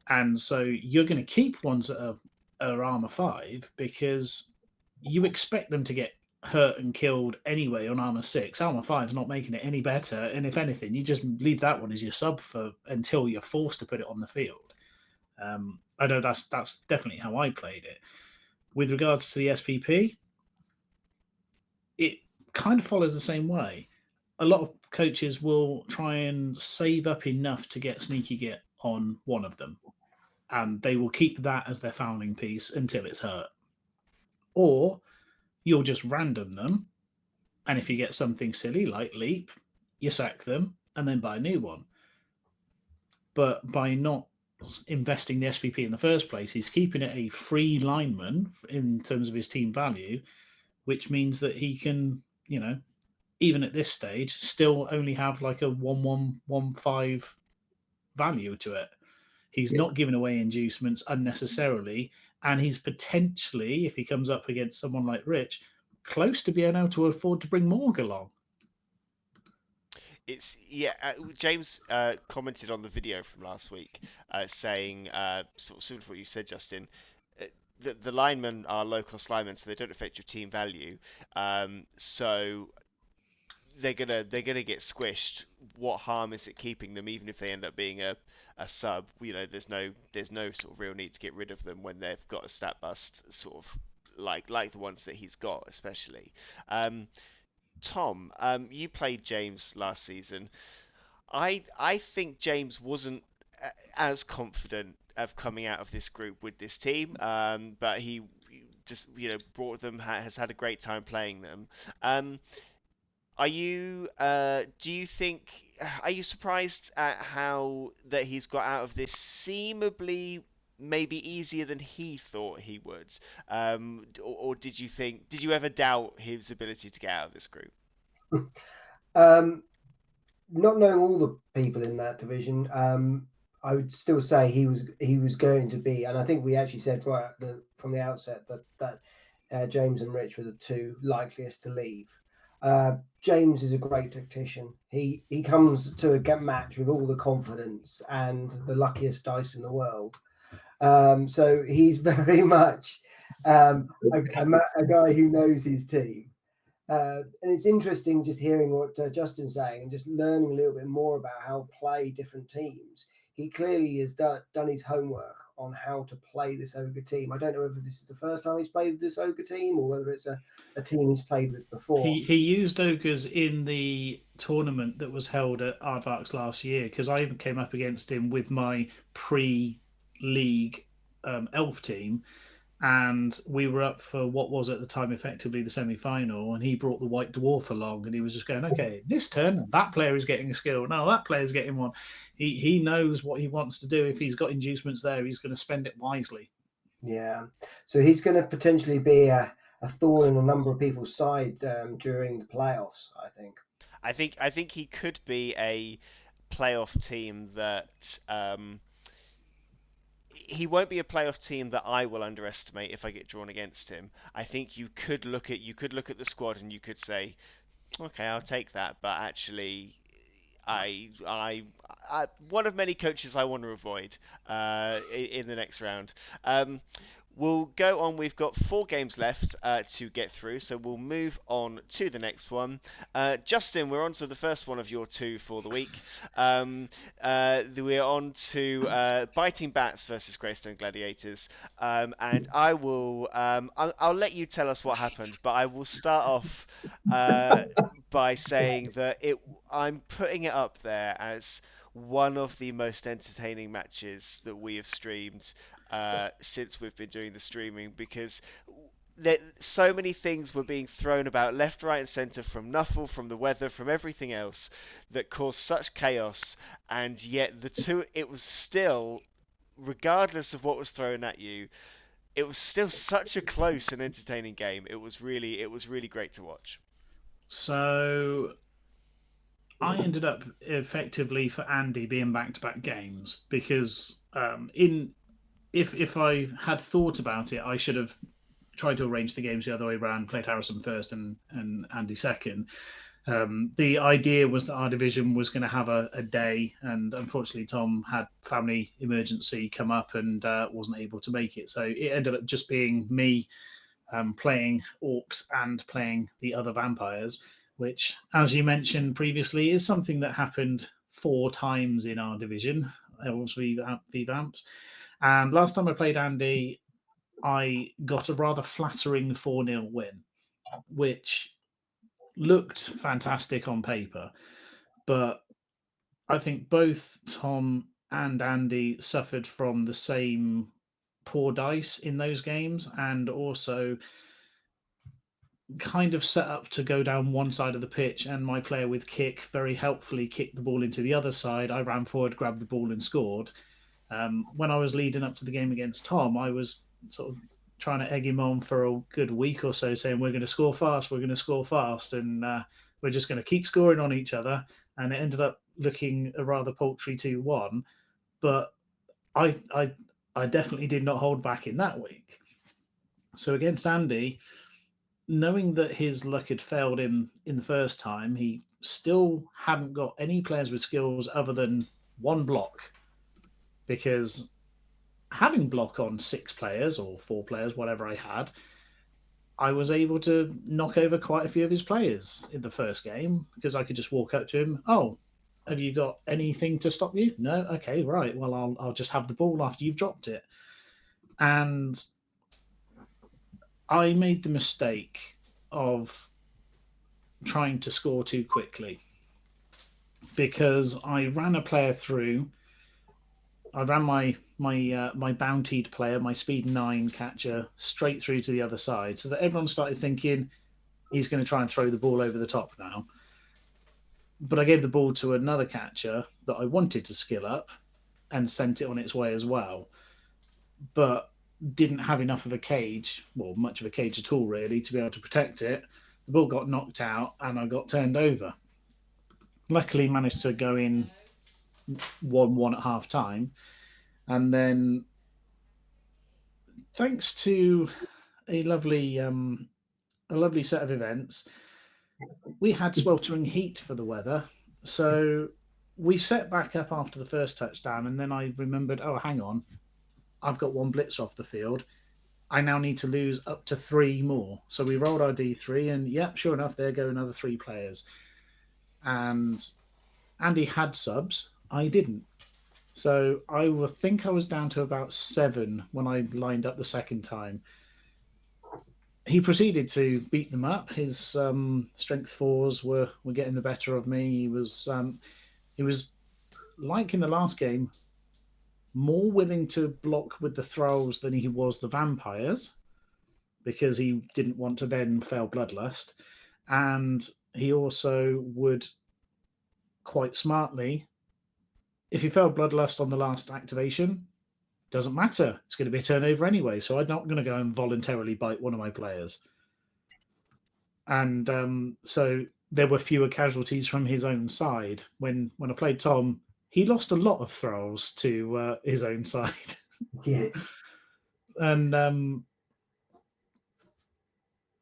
And so you're going to keep ones that are armor 5 because you expect them to get hurt and killed anyway on armor 6. Armor 5 is not making it any better, and if anything, you just leave that one as your sub for until you're forced to put it on the field. I know that's definitely how I played it. With regards to the SPP, it kind of follows the same way. A lot of coaches will try and save up enough to get sneaky git on one of them, and they will keep that as their fouling piece until it's hurt. Or you'll just random them, and if you get something silly like leap, you sack them and then buy a new one. But by not investing the SPP in the first place, he's keeping it a free lineman in terms of his team value, which means that he can, even at this stage, still only have like a 1-1-1-5 value to it. He's not giving away inducements unnecessarily, and he's potentially, if he comes up against someone like Rich, close to being able to afford to bring Morg along. James commented on the video from last week, saying sort of similar to what you said, Justin. The linemen are low-cost linemen, so they don't affect your team value. So they're gonna get squished. What harm is it keeping them, even if they end up being a sub? There's no sort of real need to get rid of them when they've got a stat bust, sort of like the ones that he's got, especially. Tom, you played James last season. I think James wasn't as confident of coming out of this group with this team, but he just brought them, has had a great time playing them. Are you do you think are you surprised at how that he's got out of this seemingly maybe easier than he thought he would? Or did you ever doubt his ability to get out of this group? Um, Not knowing all the people in that division, I would still say he was going to be, and I think we actually said from the outset that James and Rich were the two likeliest to leave. James is a great tactician. He comes to a match with all the confidence and the luckiest dice in the world. So he's very much a guy who knows his team. And it's interesting just hearing what Justin's saying and just learning a little bit more about how to play different teams. He clearly has done his homework on how to play this Ogre team. I don't know whether this is the first time he's played with this Ogre team or whether it's a team he's played with before. He used Ogres in the tournament that was held at Aardvarks last year, because I came up against him with my pre-league elf team, and we were up for what was at the time effectively the semi-final, and he brought the white dwarf along, and he was just going, okay, this turn that player is getting a skill, now that player's getting one. He knows what he wants to do. If he's got inducements there, he's going to spend it wisely. Yeah, so he's going to potentially be a thorn in a number of people's sides during the playoffs, I think. I think he could be a playoff team that he won't be a playoff team that I will underestimate if I get drawn against him. I think you could look at the squad and you could say, okay, I'll take that, but actually, I one of many coaches I want to avoid in the next round. We'll go on. We've got 4 games left to get through, so we'll move on to the next one. Justin, we're on to the first one of your 2 for the week. We're on to Biting Bats versus Greystone Gladiators, and I will. I'll let you tell us what happened, but I will start off by saying that I'm putting it up there as one of the most entertaining matches that we have streamed since we've been doing the streaming, because so many things were being thrown about left, right, and centre, from Nuffle, from the weather, from everything else, that caused such chaos, and yet it was still, regardless of what was thrown at you, it was still such a close and entertaining game. It was really great to watch. So I ended up effectively for Andy being back-to-back games, because if I had thought about it, I should have tried to arrange the games the other way around, played Harrison first and Andy second. The idea was that our division was going to have a day, and unfortunately Tom had family emergency come up and wasn't able to make it. So it ended up just being me playing orcs and playing the other vampires, which, as you mentioned previously, is something that happened 4 times in our division, obviously V-Vamps. And last time I played Andy, I got a rather flattering 4-0 win, which looked fantastic on paper. But I think both Tom and Andy suffered from the same poor dice in those games, and also kind of set up to go down one side of the pitch, and my player with kick very helpfully kicked the ball into the other side. I ran forward, grabbed the ball, and scored. When I was leading up to the game against Tom, I was sort of trying to egg him on for a good week or so, saying we're going to score fast, and we're just going to keep scoring on each other. And it ended up looking a rather paltry 2-1. But I definitely did not hold back in that week. So against Andy, knowing that his luck had failed him in the first time, he still hadn't got any players with skills other than 1 block, because having block on 6 players or 4 players, whatever I had, I was able to knock over quite a few of his players in the first game because I could just walk up to him. Oh, have you got anything to stop you? No? Okay, right. Well, I'll just have the ball after you've dropped it. And I made the mistake of trying to score too quickly because I ran a player through. I ran my bountied player, my speed 9 catcher, straight through to the other side, so that everyone started thinking he's going to try and throw the ball over the top now. But I gave the ball to another catcher that I wanted to skill up and sent it on its way as well, but didn't have enough of a cage, well, much of a cage at all, really, to be able to protect it. The ball got knocked out and I got turned over. Luckily, managed to go in 1-1 at half time. And then, thanks to a lovely set of events, we had sweltering heat for the weather. So we set back up after the first touchdown, and then I remembered, oh, hang on, I've got one blitz off the field. I now need to lose up to 3 more. So we rolled our D3, and yep, sure enough, there go another 3 players. And Andy had subs. I didn't. So I think I was down to about 7 when I lined up the second time. He proceeded to beat them up. His strength 4s were getting the better of me. He was like in the last game, more willing to block with the thralls than he was the vampires, because he didn't want to then fail Bloodlust. And he also would, quite smartly, if he failed Bloodlust on the last activation, doesn't matter. It's going to be a turnover anyway, so I'm not going to go and voluntarily bite one of my players. And so there were fewer casualties from his own side. When I played Tom, he lost a lot of thralls to his own side. Yeah. And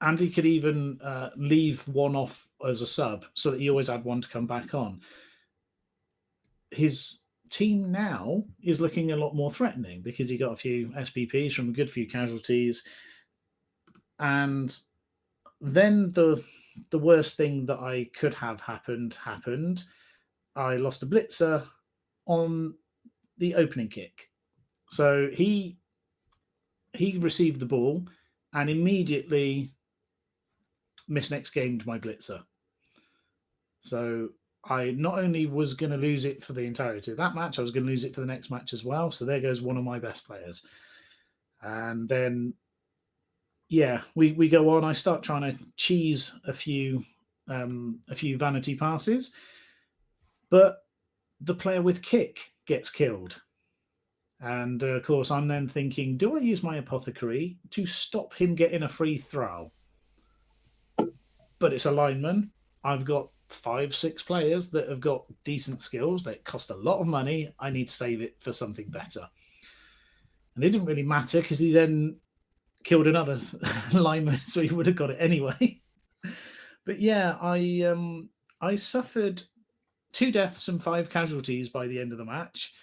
Andy could even leave one off as a sub so that he always had one to come back on. His team now is looking a lot more threatening because he got a few SPPs from a good few casualties. And then the worst thing that I could have happened. I lost a blitzer on the opening kick. So he received the ball and immediately misnext gamed my blitzer. So I not only was going to lose it for the entirety of that match, I was going to lose it for the next match as well. So there goes one of my best players. And then, yeah, we go on. I start trying to cheese a few vanity passes, but the player with kick gets killed. And of course, I'm then thinking, do I use my apothecary to stop him getting a free throw? But it's a lineman. I've got 5-6 players that have got decent skills. They cost a lot of money. I need to save it for something better. And it didn't really matter because he then killed another lineman, so he would have got it anyway. But yeah, I suffered 2 deaths and 5 casualties by the end of the match.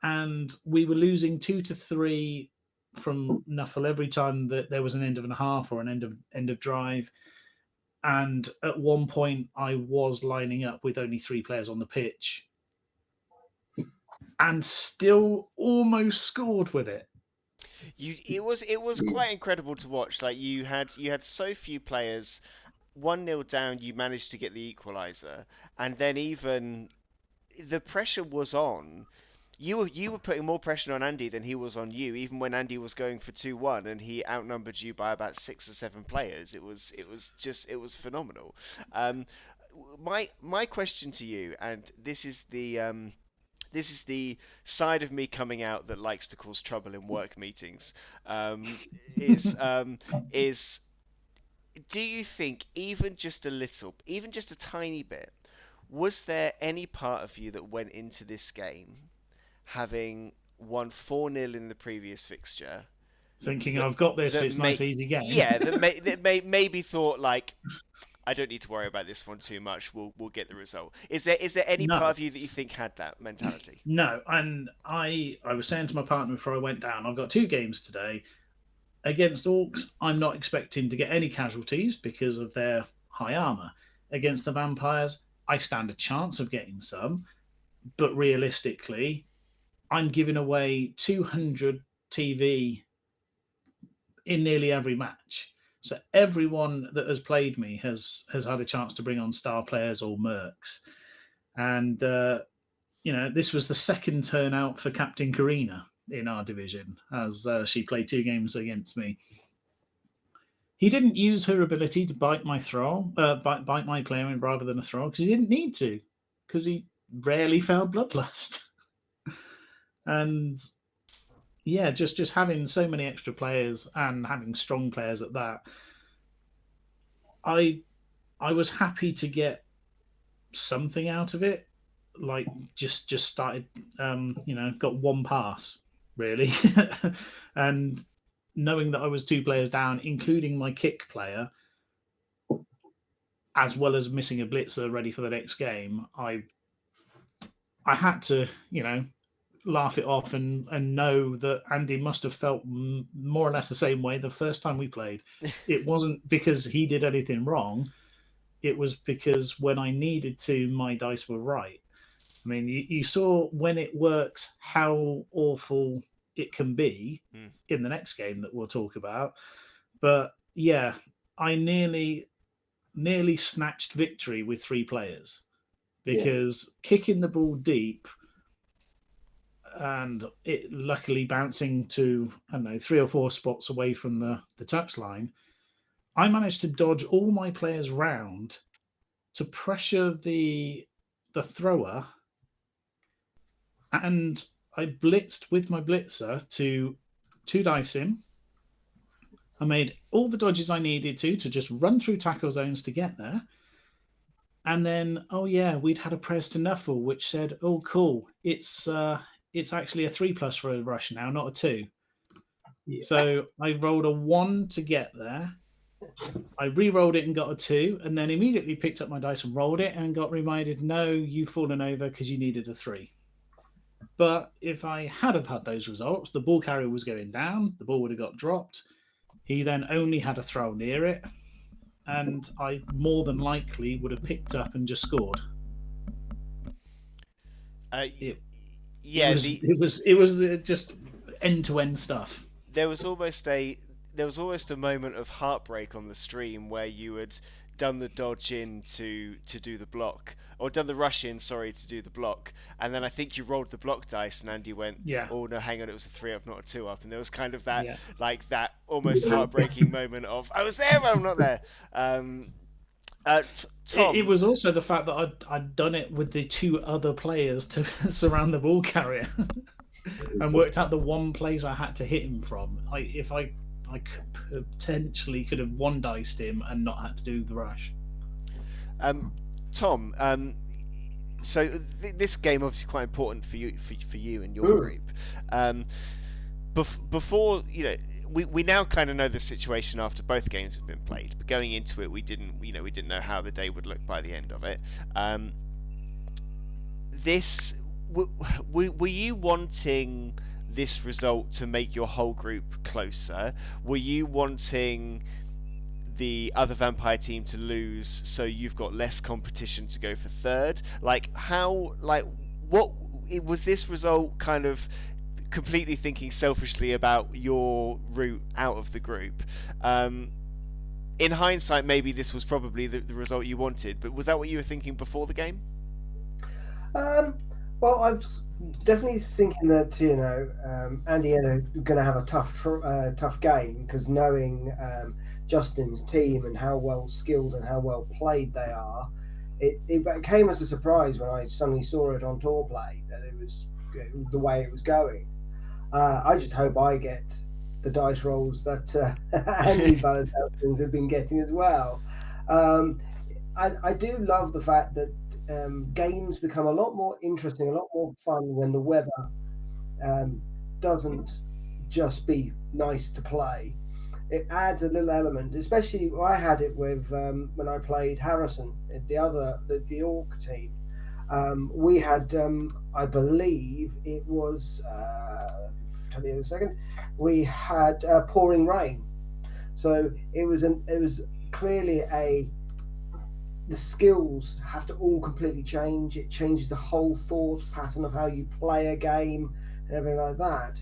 And we were losing 2 to 3 from Nuffle every time that there was an end of a half or an end of drive. And at one point, I was lining up with only 3 players on the pitch, and still almost scored with it. It was quite incredible to watch. Like you had so few players. 1-0 down, you managed to get the equaliser, and then even the pressure was on. You were putting more pressure on Andy than he was on you, even when Andy was going for 2-1 and he outnumbered you by about 6 or 7 players. It was phenomenal. My question to you, and this is the side of me coming out that likes to cause trouble in work meetings, is do you think even just a tiny bit, was there any part of you that went into this game having won 4-0 in the previous fixture, thinking I've got this, it's nice easy game? Yeah, that maybe thought like, I don't need to worry about this one too much. We'll get the result. Is there any part of you that you think had that mentality? No, and I was saying to my partner before I went down, I've got 2 games today. Against orcs, I'm not expecting to get any casualties because of their high armor. Against the vampires, I stand a chance of getting some, but realistically, I'm giving away 200 TV in nearly every match. So everyone that has played me has had a chance to bring on star players or mercs. And this was the second turnout for Captain Karina in our division, as she played 2 games against me. He didn't use her ability to bite my thrall, bite my player in rather than a thrall, because he didn't need to, because he rarely found bloodlust. And yeah, just having so many extra players and having strong players at that, I was happy to get something out of it. Like just started, got 1 pass really, and knowing that I was 2 players down, including my kick player, as well as missing a blitzer ready for the next game, I had to, laugh it off and know that Andy must have felt more or less the same way the first time we played. It wasn't because he did anything wrong. It was because when I needed to, my dice were right. I mean, you saw when it works how awful it can be in the next game that we'll talk about. But yeah, I nearly snatched victory with 3 players because kicking the ball deep and it luckily bouncing to, I don't know, 3 or 4 spots away from the touchline, I managed to dodge all my players round to pressure the thrower, and I blitzed with my blitzer to 2 dice him. I made all the dodges I needed to just run through tackle zones to get there. And then, we'd had a press to Nuffle, which said, "Oh, cool, it's actually a 3+ for a rush now, not a 2." Yeah. So I rolled a 1 to get there. I re-rolled it and got a 2, and then immediately picked up my dice and rolled it and got reminded, "No, you've fallen over because you needed a 3." But if I had those results, the ball carrier was going down, the ball would have got dropped. He then only had a throw near it, and I more than likely would have picked up and just scored. It was just end-to-end stuff. There was almost a moment of heartbreak on the stream where you had done the dodge in to do the block, or done the rush in, to do the block, and then I think you rolled the block dice and Andy went, "Oh no, hang on, it was a 3 up, not a 2 up," and there was kind of that that almost heartbreaking moment of, I was there but I'm not there. Tom, it was also the fact that I'd done it with the 2 other players to surround the ball carrier and worked out the one place I had to hit him from. If I potentially could have 1-diced him and not had to do the rush. Tom, so this game obviously quite important for you and your group. Before, we now kind of know the situation after both games have been played, but going into it, we didn't know how the day would look by the end of it. Were you wanting this result to make your whole group closer? Were you wanting the other vampire team to lose so you've got less competition to go for third? What was this result kind of completely thinking selfishly about your route out of the group? In hindsight, maybe this was probably the result you wanted, but was that what you were thinking before the game? Well, I was definitely thinking that Andy are going to have a tough game, because knowing Justin's team and how well skilled and how well played they are, it came as a surprise when I suddenly saw it on Tour Play that it was the way it was going. I just hope I get the dice rolls that Andy Valentines have been getting as well. I do love the fact that games become a lot more interesting, a lot more fun when the weather doesn't just be nice to play. It adds a little element, especially I had it with when I played Harrison, the Orc team. We had, I believe it was tell you in a second. We had pouring rain, so it was clearly the skills have to all completely change. It changes the whole thought pattern of how you play a game and everything like that.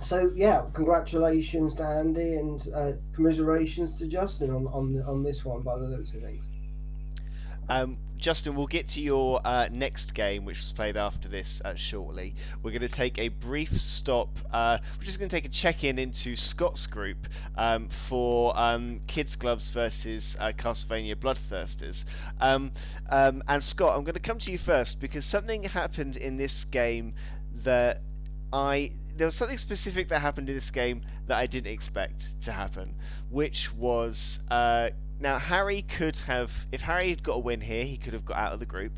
So yeah, congratulations to Andy and commiserations to Justin on this one by the looks of things. Justin, we'll get to your next game, which was played after this shortly. We're going to take a brief stop. We're just going to take a check-in into Scott's group for Kids Gloves versus Castlevania Bloodthirsters. And Scott, I'm going to come to you first because something happened in this game that there was something specific that happened in this game that I didn't expect to happen, which was now Harry could have, if Harry had got a win here, he could have got out of the group.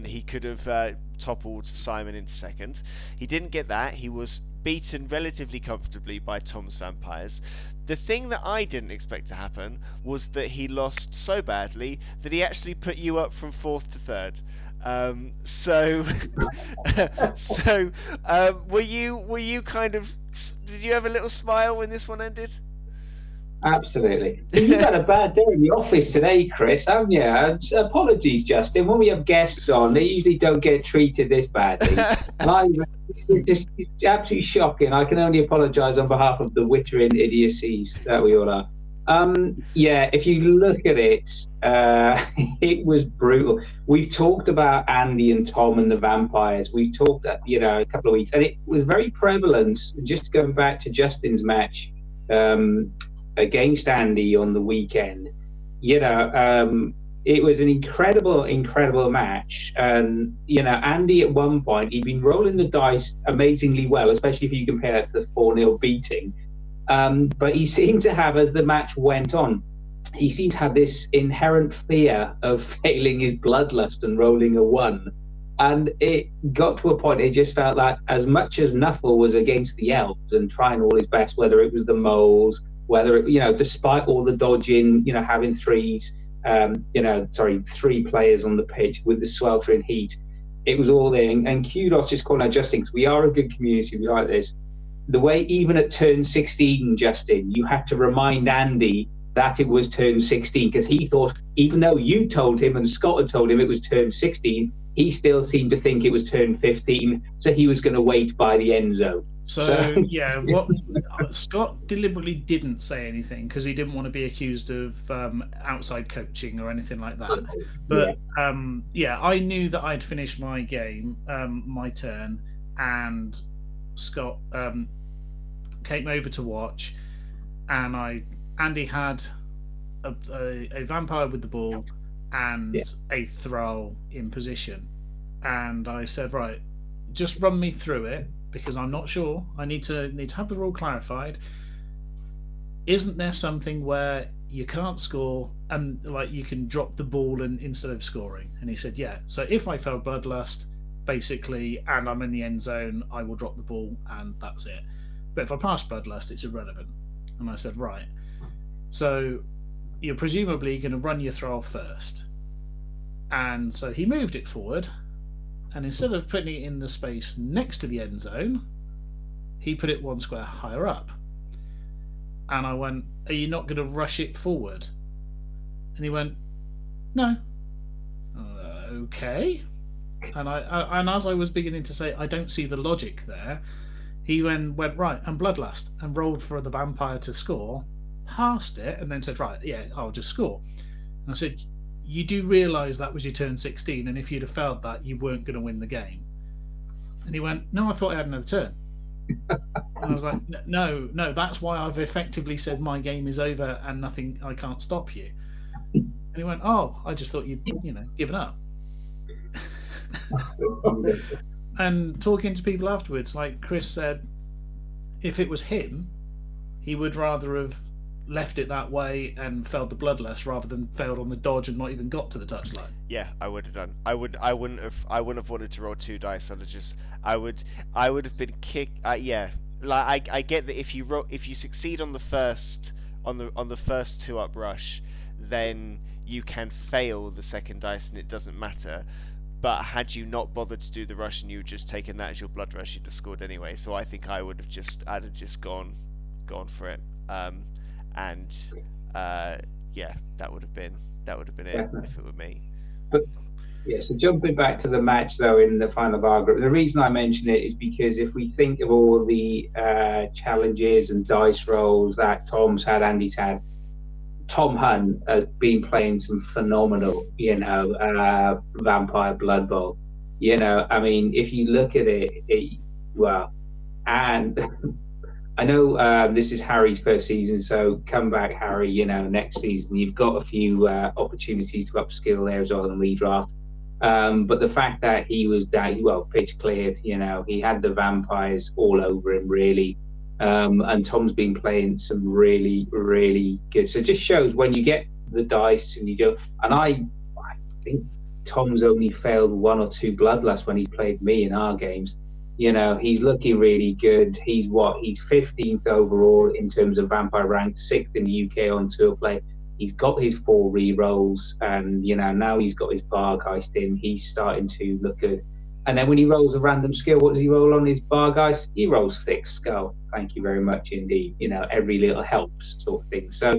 He could have toppled Simon into second. He didn't get that. He was beaten relatively comfortably by Tom's Vampires. The thing that I didn't expect to happen was that he lost so badly that he actually put you up from 4th to 3rd. Were you kind of, did you have a little smile when this one ended? Absolutely. You've had a bad day in the office today, Chris, haven't you? Apologies, Justin. When we have guests on, they usually don't get treated this badly. It's absolutely shocking. I can only apologise on behalf of the wittering idiocies that we all are. If you look at it, it was brutal. We've talked about Andy and Tom and the vampires. We've talked, a couple of weeks, and it was very prevalent. Just going back to Justin's match against Andy on the weekend, it was an incredible match. And Andy at one point, he'd been rolling the dice amazingly well, especially if you compare it to the 4-0 beating. But he seemed to have, as the match went on, he seemed to have this inherent fear of failing his bloodlust and rolling a 1. And it got to a point, it just felt like as much as Nuffle was against the elves and trying all his best, whether it was the moles, whether it, despite all the dodging, having 3 players on the pitch with the sweltering heat, it was all there. And kudos, just calling out Justin, because we are a good community, we like this. The way, even at turn 16, Justin, you had to remind Andy that it was turn 16, because he thought, even though you told him and Scott had told him it was turn 16, he still seemed to think it was turn 15, so he was going to wait by the end zone. What Scott deliberately didn't say anything because he didn't want to be accused of outside coaching or anything like that. But I knew that I'd finished my game, my turn, and Scott came over to watch, and Andy had a vampire with the ball and a thrall in position, and I said, right, just run me through it because I'm not sure. I need to have the rule clarified. Isn't there something where you can't score and like you can drop the ball and instead of scoring? And he said, yeah. So if I fail bloodlust, basically, and I'm in the end zone, I will drop the ball and that's it. But if I pass bloodlust, it's irrelevant. And I said, right. So you're presumably going to run your throw first. And so he moved it forward, and instead of putting it in the space next to the end zone, he put it 1 square higher up. And I went, are you not going to rush it forward? And he went, no. Okay. And and as I was beginning to say, I don't see the logic there, he went right, and bloodlust, and rolled for the vampire to score, passed it, and then said, right, yeah, I'll just score. And I said, you do realise that was your turn 16, and if you'd have failed that, you weren't going to win the game. And he went, no, I thought I had another turn. And I was like, no, that's why I've effectively said my game is over and nothing, I can't stop you. And he went, oh, I just thought you'd, given up. And talking to people afterwards, like Chris said, if it was him, he would rather have left it that way and failed the bloodlust rather than failed on the dodge and not even got to the touchline. Yeah, I would have done. I wouldn't have wanted to roll 2 dice. I would have been kicked. Yeah, like I get that if you succeed on the first 2 up rush, then you can fail the second dice and it doesn't matter. but had you not bothered to do the rush and you had just taken that as your blood rush, you'd have scored anyway. So I think I'd have just gone for it. Yeah, that would have been it if it were me. But yeah, so jumping back to the match though in the final bar group, the reason I mention it is because if we think of all the challenges and dice rolls that Tom's had, Andy's had, Tom Hunt has been playing some phenomenal, Vampire Blood Bowl. I mean, if you look at it, and I know this is Harry's first season, so come back, Harry. Next season you've got a few opportunities to upskill there as well and redraft. But the fact that he was pitch cleared, he had the vampires all over him really. And Tom's been playing some really, really good. So it just shows when you get the dice and you go. And I think Tom's only failed 1 or 2 bloodlusts when he played me in our games. He's looking really good. He's 15th overall in terms of vampire rank, 6th in the UK on tour play. He's got his 4 re-rolls, and now he's got his Bargeist in. He's starting to look good. And then when he rolls a random skill, what does he roll on his Bargeist? He rolls Thick Skull. Thank you very much indeed. Every little helps sort of thing. So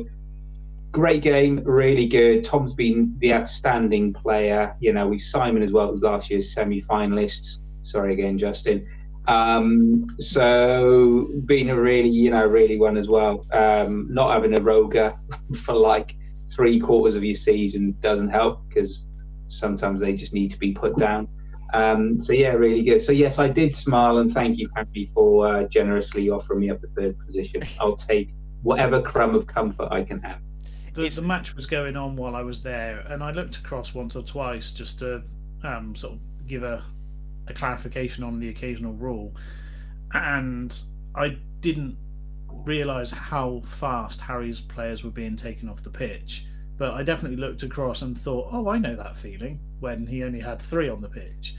great game, really good. Tom's been the outstanding player. With Simon as well, who's last year's semi-finalists. Sorry again, Justin. So being a really, really one as well. Not having a Roger for like 3/4 of your season doesn't help because sometimes they just need to be put down. So yeah, really good. So yes, I did smile and thank you, Happy, for generously offering me up the 3rd position. I'll take whatever crumb of comfort I can have. The match was going on while I was there, and I looked across once or twice just to sort of give a clarification on the occasional rule, and I didn't realise how fast Harry's players were being taken off the pitch. But I definitely looked across and thought, oh, I know that feeling, when he only had 3 on the pitch.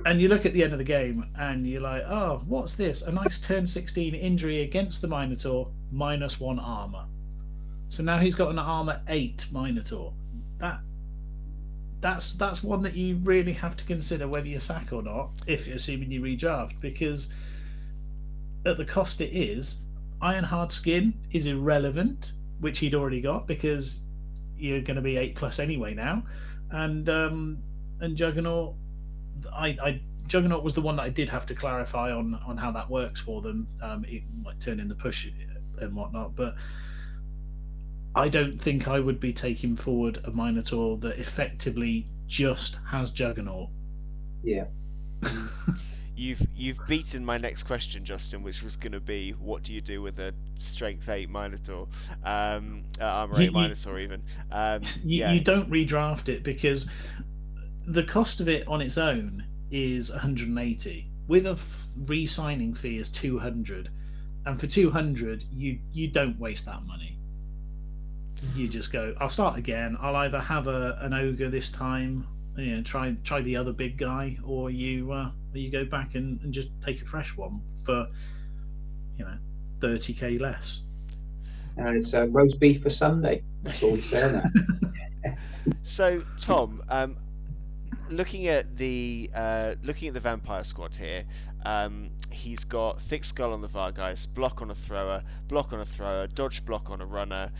And you look at the end of the game and you're like, oh, what's this? A nice turn 16 injury against the Minotaur, -1 armour. So now he's got an armour 8 Minotaur. That's one that you really have to consider whether you sack or not, if you're assuming you redraft, because at the cost it is, Iron Hard Skin is irrelevant, which he'd already got because you're going to be 8+ anyway now, and Juggernaut. Juggernaut was the one that I did have to clarify on how that works for them. It might turn in the push and whatnot, but I don't think I would be taking forward a Minotaur that effectively just has Juggernaut. Yeah. You've beaten my next question, Justin, which was going to be, what do you do with a Strength 8 Minotaur, Armor 8 Minotaur even? You don't redraft it because the cost of it on its own is 180, with a re-signing fee is 200, and for 200 you don't waste that money. You just go, I'll start again. I'll either have an ogre this time, try the other big guy, or you go back and just take a fresh one for 30k less. And it's roast beef for Sunday. That's all I'm saying. So Tom, looking at the vampire squad here, he's got Thick Skull on the Vargeist, block on a thrower, dodge block on a runner.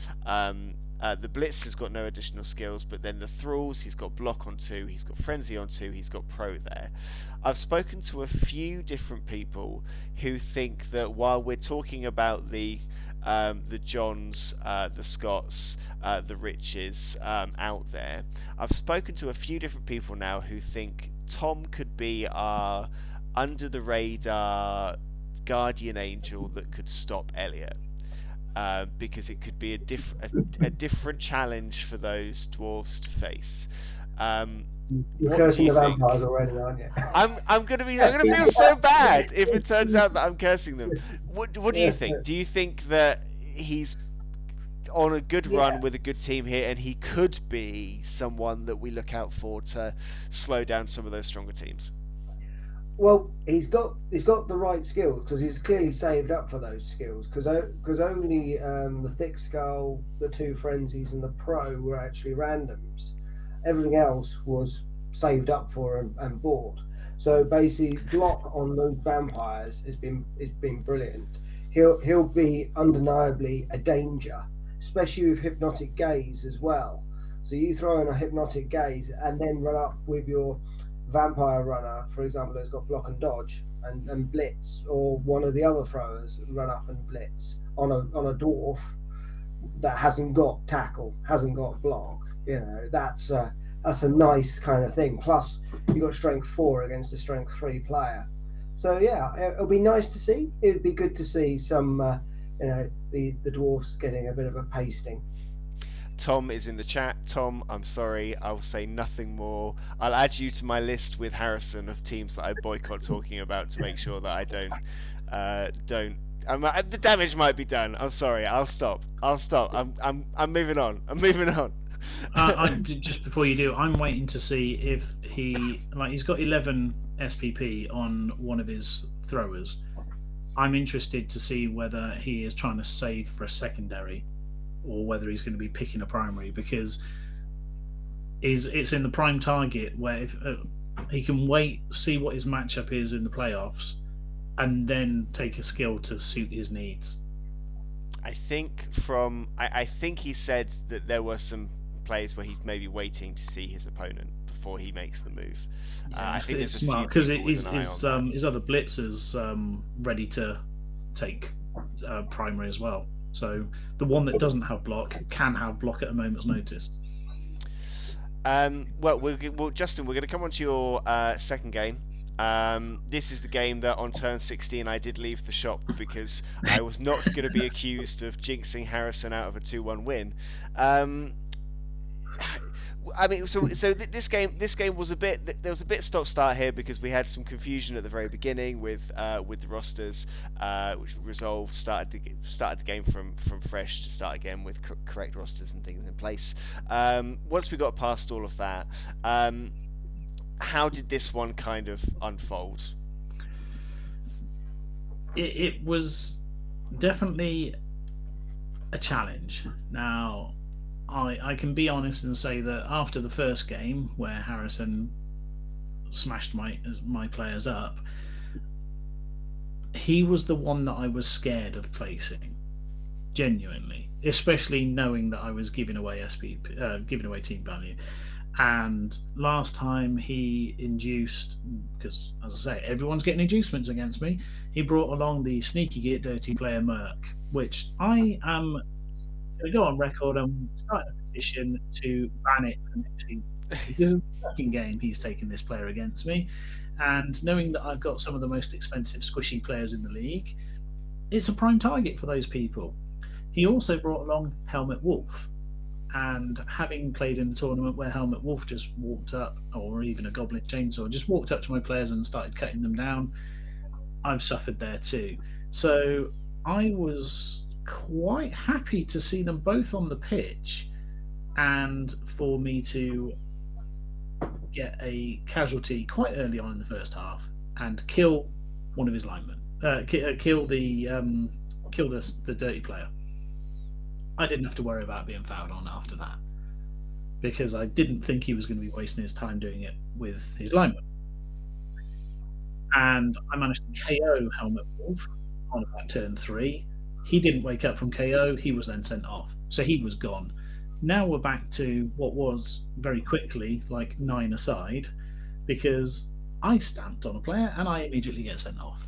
The Blitz has got no additional skills, but then the Thralls, he's got block on 2, he's got frenzy on 2, he's got pro there. I've spoken to a few different people who think that while we're talking about the Johns, the Scotts, the Riches out there, I've spoken to a few different people now who think Tom could be our under the radar guardian angel that could stop Elliot. Because it could be a different challenge for those dwarves to face. You're cursing the vampires already, aren't you? I'm gonna feel so bad if it turns out that I'm cursing them. What do you think? Do you think that he's on a good run with a good team here, and he could be someone that we look out for to slow down some of those stronger teams? Well, he's got the right skills because he's clearly saved up for those skills. Because only the Thick Skull, the 2 Frenzies, and the Pro were actually randoms. Everything else was saved up for and bought. So basically, block on those vampires has been brilliant. He'll be undeniably a danger, especially with hypnotic gaze as well. So you throw in a hypnotic gaze and then run up with your vampire runner, for example, that's got block and dodge and blitz, or one of the other throwers run up and blitz on a dwarf that hasn't got tackle, hasn't got block. That's a nice kind of thing. Plus, you got strength 4 against a strength 3 player. So yeah, it'll be nice to see. It would be good to see some, the dwarfs getting a bit of a pasting. Tom is in the chat. Tom, I'm sorry, I'll say nothing more. I'll add you to my list with Harrison of teams that I boycott talking about to make sure that I don't. The damage might be done. I'm sorry. I'll stop. I'm moving on. Just before you do, I'm waiting to see if he's got 11 SPP on one of his throwers. I'm interested to see whether he is trying to save for a secondary, or whether he's going to be picking a primary, because it's in the prime target where if he can wait, see what his matchup is in the playoffs, and then take a skill to suit his needs. I think he said that there were some plays where he's maybe waiting to see his opponent before he makes the move. Yeah, I think it's smart because his other blitzers ready to take primary as well. So the one that doesn't have block can have block at a moment's notice. Well, Justin, we're going to come on to your second game. This is the game that on turn 16 I did leave the shop because I was not going to be accused of jinxing Harrison out of a 2-1 win. This game was a bit. There was a bit stop-start here because we had some confusion at the very beginning with the rosters, which resolved. Started the game from fresh to start again with correct rosters and things in place. Once we got past all of that, how did this one kind of unfold? It was definitely a challenge. Now, I can be honest and say that after the first game, where Harrison smashed my players up, he was the one that I was scared of facing, genuinely, especially knowing that I was giving away giving away team value. And last time he induced, because as I say, everyone's getting inducements against me, he brought along the sneaky get dirty player Merc, which I am going to go on record and start a petition to ban it for next season. This is the second game he's taken this player against me, and knowing that I've got some of the most expensive squishy players in the league, it's a prime target for those people. He also brought along Helmet Wolf, and having played in the tournament where Helmet Wolf just walked up, or even a Goblin Chainsaw, just walked up to my players and started cutting them down, I've suffered there too. So I was quite happy to see them both on the pitch, and for me to get a casualty quite early on in the first half and kill one of his linemen, kill the dirty player. I didn't have to worry about being fouled on after that, because I didn't think he was going to be wasting his time doing it with his lineman. And I managed to KO Helmet Wolf on about turn 3. He didn't wake up from KO, he was then sent off. So he was gone. Now we're back to what was very quickly like 9 aside, because I stamped on a player and I immediately get sent off.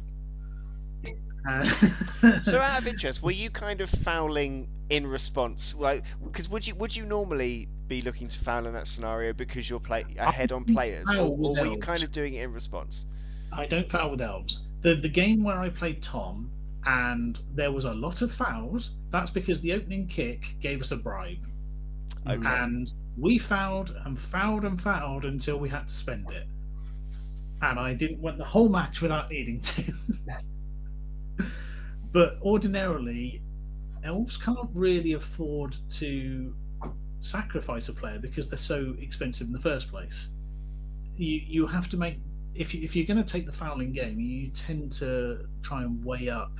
So out of interest, were you kind of fouling in response? Like, because would you normally be looking to foul in that scenario because you're ahead on players, or were you kind of doing it in response? I don't foul with elves. The game where I played Tom and there was a lot of fouls, that's because the opening kick gave us a bribe. Okay. And we fouled and fouled and fouled until we had to spend it. And I didn't win the whole match without needing to. But ordinarily, elves can't really afford to sacrifice a player because they're so expensive in the first place. You have to make, if you're going to take the fouling game, you tend to try and weigh up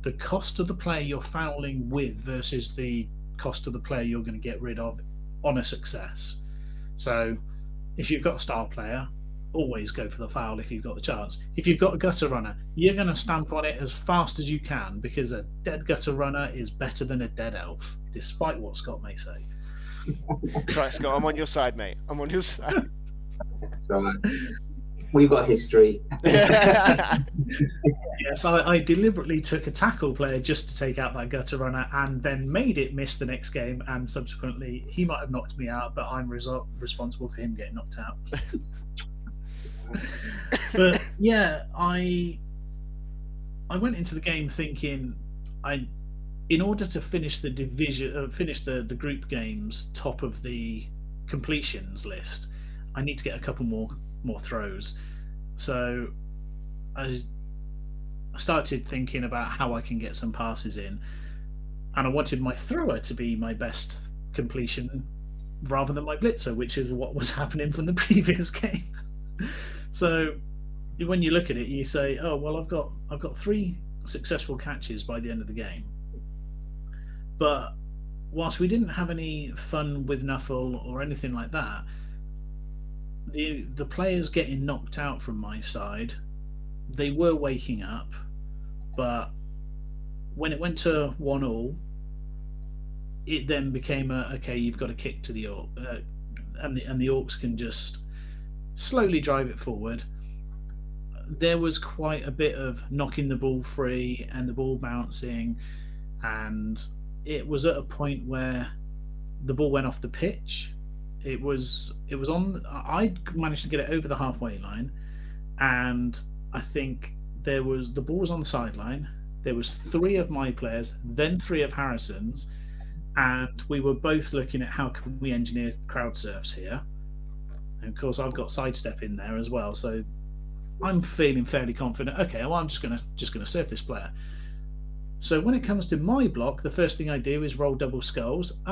the cost of the player you're fouling with versus the cost of the player you're going to get rid of on a success. So if you've got a star player, always go for the foul if you've got the chance. If you've got a gutter runner, you're going to stamp on it as fast as you can, because a dead gutter runner is better than a dead elf, despite what Scott may say. That's right, Scott. I'm on your side, mate. I'm on your side. That's right. We've got history. Yes, I deliberately took a tackle player just to take out that gutter runner, and then made it miss the next game, and subsequently he might have knocked me out, but I'm responsible for him getting knocked out. But yeah, I went into the game thinking, in order to finish the division, finish the group games top of the completions list, I need to get a couple more throws. So I started thinking about how I can get some passes in, and I wanted my thrower to be my best completion rather than my blitzer, which is what was happening from the previous game. So when you look at it, you say, oh well, I've got 3 successful catches by the end of the game. But whilst we didn't have any fun with Nuffle or anything like that, the players getting knocked out from my side, they were waking up. But when it went to 1-1, it then became okay, you've got to kick to the Orc, and the Orcs can just slowly drive it forward. There was quite a bit of knocking the ball free and the ball bouncing, and it was at a point where the ball went off the pitch. It was on. I managed to get it over the halfway line, and I think the ball was on the sideline. There was 3 of my players, then 3 of Harrison's, and we were both looking at how can we engineer crowd surfs here. And of course, I've got sidestep in there as well, so I'm feeling fairly confident. Okay, well, I'm just gonna surf this player. So when it comes to my block, the first thing I do is roll double skulls.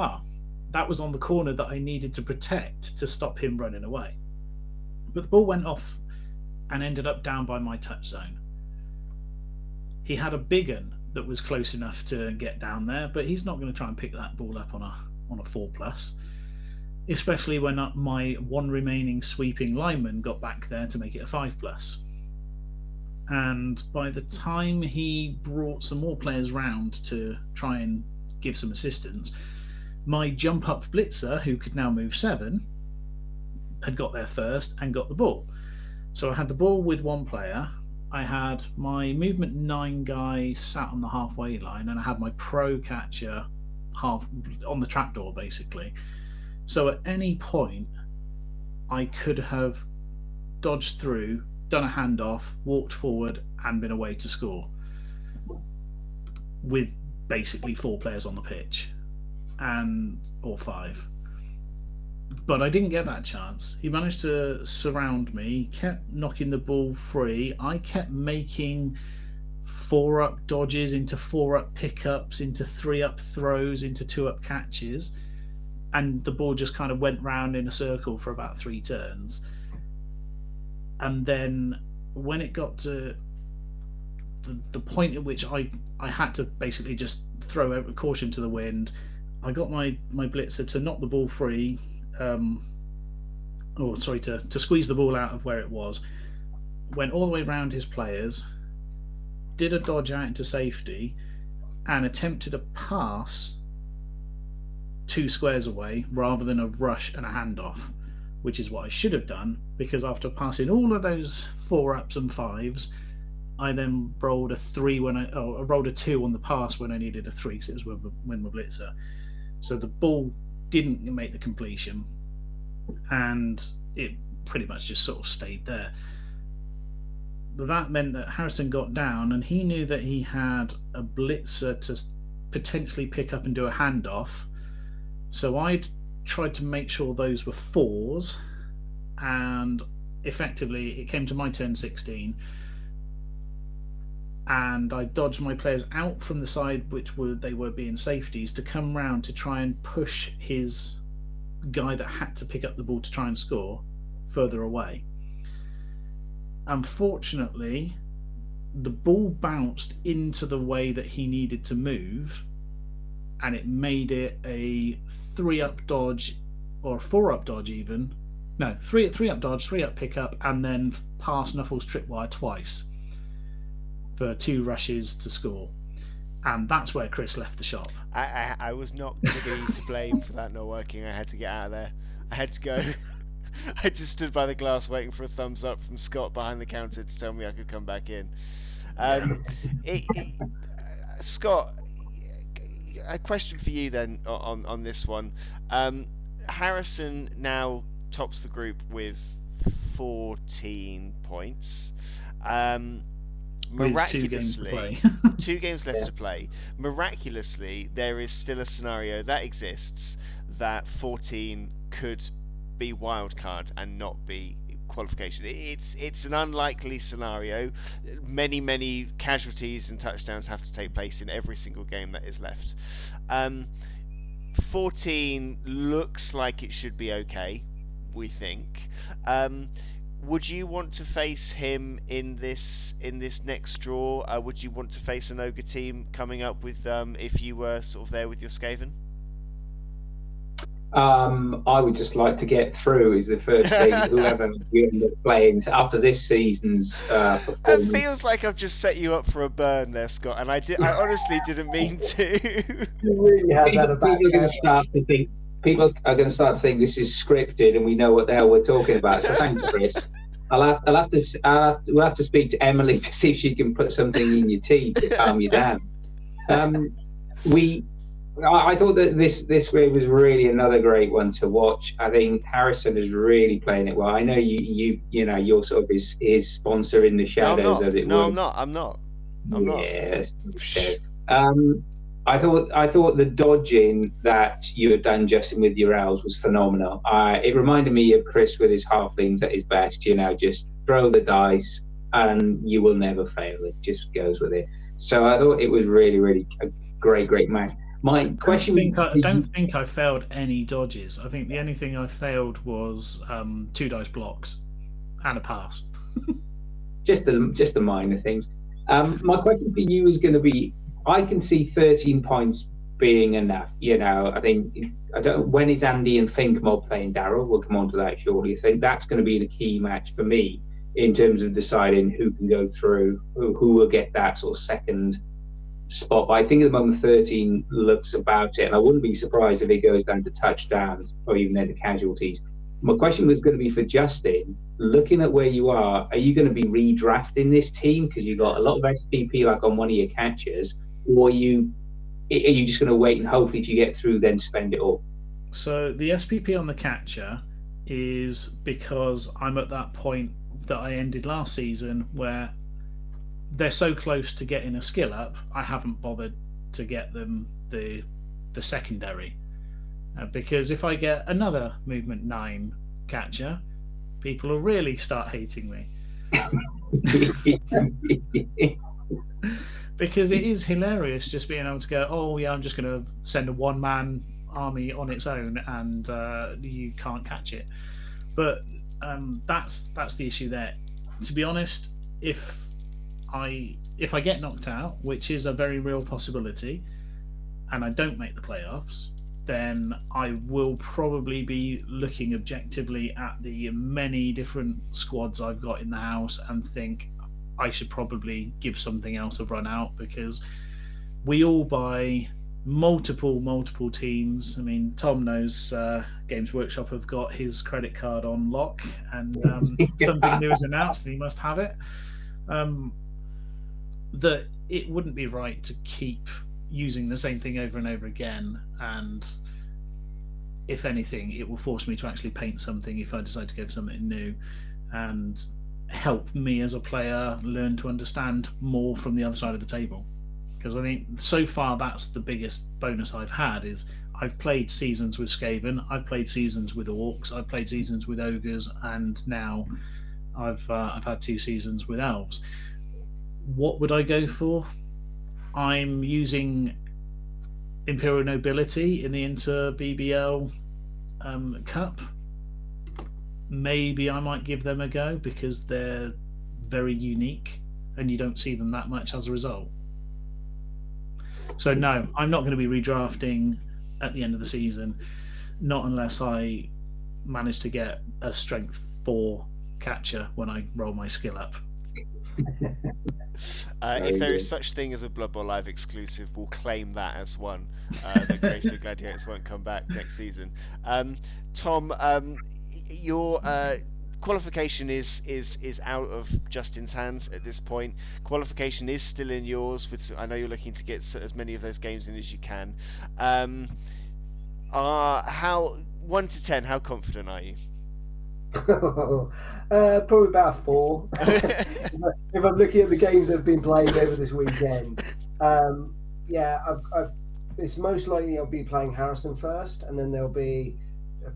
That was on the corner that I needed to protect to stop him running away. But the ball went off and ended up down by my touch zone. He had a big un that was close enough to get down there, but he's not going to try and pick that ball up on a 4+, especially when my 1 remaining sweeping lineman got back there to make it a 5+. And by the time he brought some more players round to try and give some assistance, my jump up blitzer, who could now move 7, had got there first and got the ball. So I had the ball with 1 player. I had my movement 9 guy sat on the halfway line, and I had my pro catcher half on the trapdoor, basically. So at any point, I could have dodged through, done a handoff, walked forward, and been away to score with basically 4 players on the pitch, or 5. But I didn't get that chance. He managed to surround me, kept knocking the ball free. I kept making 4-up dodges into 4-up pickups, into 3-up throws, into 2-up catches. And the ball just kind of went round in a circle for about 3 turns. And then when it got to the point at which I had to basically just throw out caution to the wind, I got my blitzer to knock the ball free, to squeeze the ball out of where it was, went all the way around his players, did a dodge out into safety, and attempted a pass 2 squares away rather than a rush and a handoff, which is what I should have done, because after passing all of those 4-ups and 5s, I then rolled a 3 I rolled a 2 on the pass when I needed a 3, because it was when my blitzer. So the ball didn't make the completion, and it pretty much just sort of stayed there. But that meant that Harrison got down, and he knew that he had a blitzer to potentially pick up and do a handoff. So I'd tried to make sure those were 4s, and effectively it came to my turn 16, and I dodged my players out from the side they were being safeties to come round to try and push his guy that had to pick up the ball to try and score further away. Unfortunately, the ball bounced into the way that he needed to move, and it made it a 3-up dodge, or a 4-up dodge even, No, 3-up dodge, 3-up pickup, and then pass Nuffle's tripwire twice for 2 rushes to score. And that's where Chris left the shop. I was not going to be to blame for that not working. I had to get out of there. I had to go. I just stood by the glass waiting for a thumbs up from Scott behind the counter to tell me I could come back in. Scott, a question for you then on this one. Harrison now tops the group with 14 points. Miraculously, 2 games left to play. Miraculously, there is still a scenario that exists that 14 could be wildcard and not be qualification. It's an unlikely scenario. Many casualties and touchdowns have to take place in every single game that is left. 14 looks like it should be okay, we think. Would you want to face him in this next draw? Would you want to face an Ogre team coming up with if you were sort of there with your Skaven? I would just like to get through is the first thing. Whoever we end up playing after this season's performance. It feels like I've just set you up for a burn there, Scott, and I honestly didn't mean to. He really has had a bad game. People are going to start to think this is scripted and we know what the hell we're talking about. So thank you, Chris. We'll have to speak to Emily to see if she can put something in your tea to calm you down. I thought that this way was really another great one to watch. I think Harrison is really playing it well. I know you're sort of his sponsor in the shadows, as it were. No, I'm not. Yes. I thought the dodging that you had done, Justin, with your elves was phenomenal. It reminded me of Chris with his halflings at his best. Just throw the dice and you will never fail. It just goes with it. So I thought it was really, really a great match. My question: I don't think I failed any dodges. I think the only thing I failed was 2 dice blocks and a pass. just the minor things. My question for you is going to be: I can see 13 points being enough. When is Andy and Finkmore playing Daryl? We'll come on to that shortly. I think that's going to be the key match for me in terms of deciding who can go through, who will get that sort of second spot. But I think at the moment 13 looks about it, and I wouldn't be surprised if it goes down to touchdowns or even then to casualties. My question was going to be for Justin. Looking at where you are you going to be redrafting this team because you've got a lot of SPP like on one of your catchers, or are you just going to wait and hopefully if you get through then spend it all? So the SPP on the catcher is because I'm at that point that I ended last season where they're so close to getting a skill up, I haven't bothered to get them the secondary. Because if I get another movement 9 catcher, people will really start hating me. Because it is hilarious just being able to go, oh yeah, I'm just going to send a 1-man army on its own and you can't catch it. But that's the issue there. To be honest, if I get knocked out, which is a very real possibility, and I don't make the playoffs, then I will probably be looking objectively at the many different squads I've got in the house and think I should probably give something else a run out, because we all buy multiple teams. I mean, Tom knows Games Workshop have got his credit card on lock, and something new is announced and he must have it. That it wouldn't be right to keep using the same thing over and over again, and if anything it will force me to actually paint something if I decide to go for something new and help me as a player learn to understand more from the other side of the table. Because I think so far that's the biggest bonus I've had is I've played seasons with Skaven, I've played seasons with Orcs, I've played seasons with Ogres, and now I've had 2 seasons with Elves. What would I go for? I'm using Imperial Nobility in the Inter BBL Cup. Maybe I might give them a go because they're very unique and you don't see them that much as a result. So no, I'm not going to be redrafting at the end of the season, not unless I manage to get a strength 4 catcher when I roll my skill up. If there is such thing as a Blood Bowl Live exclusive, we'll claim that as one. The Greystoke Gladiators won't come back next season. Tom, your qualification is out of Justin's hands at this point. Qualification is still in yours. I know you're looking to get as many of those games in as you can. How 1 to 10? How confident are you? Probably about a 4. If I'm looking at the games that have been played over this weekend, it's most likely I'll be playing Harrison first, and then there'll be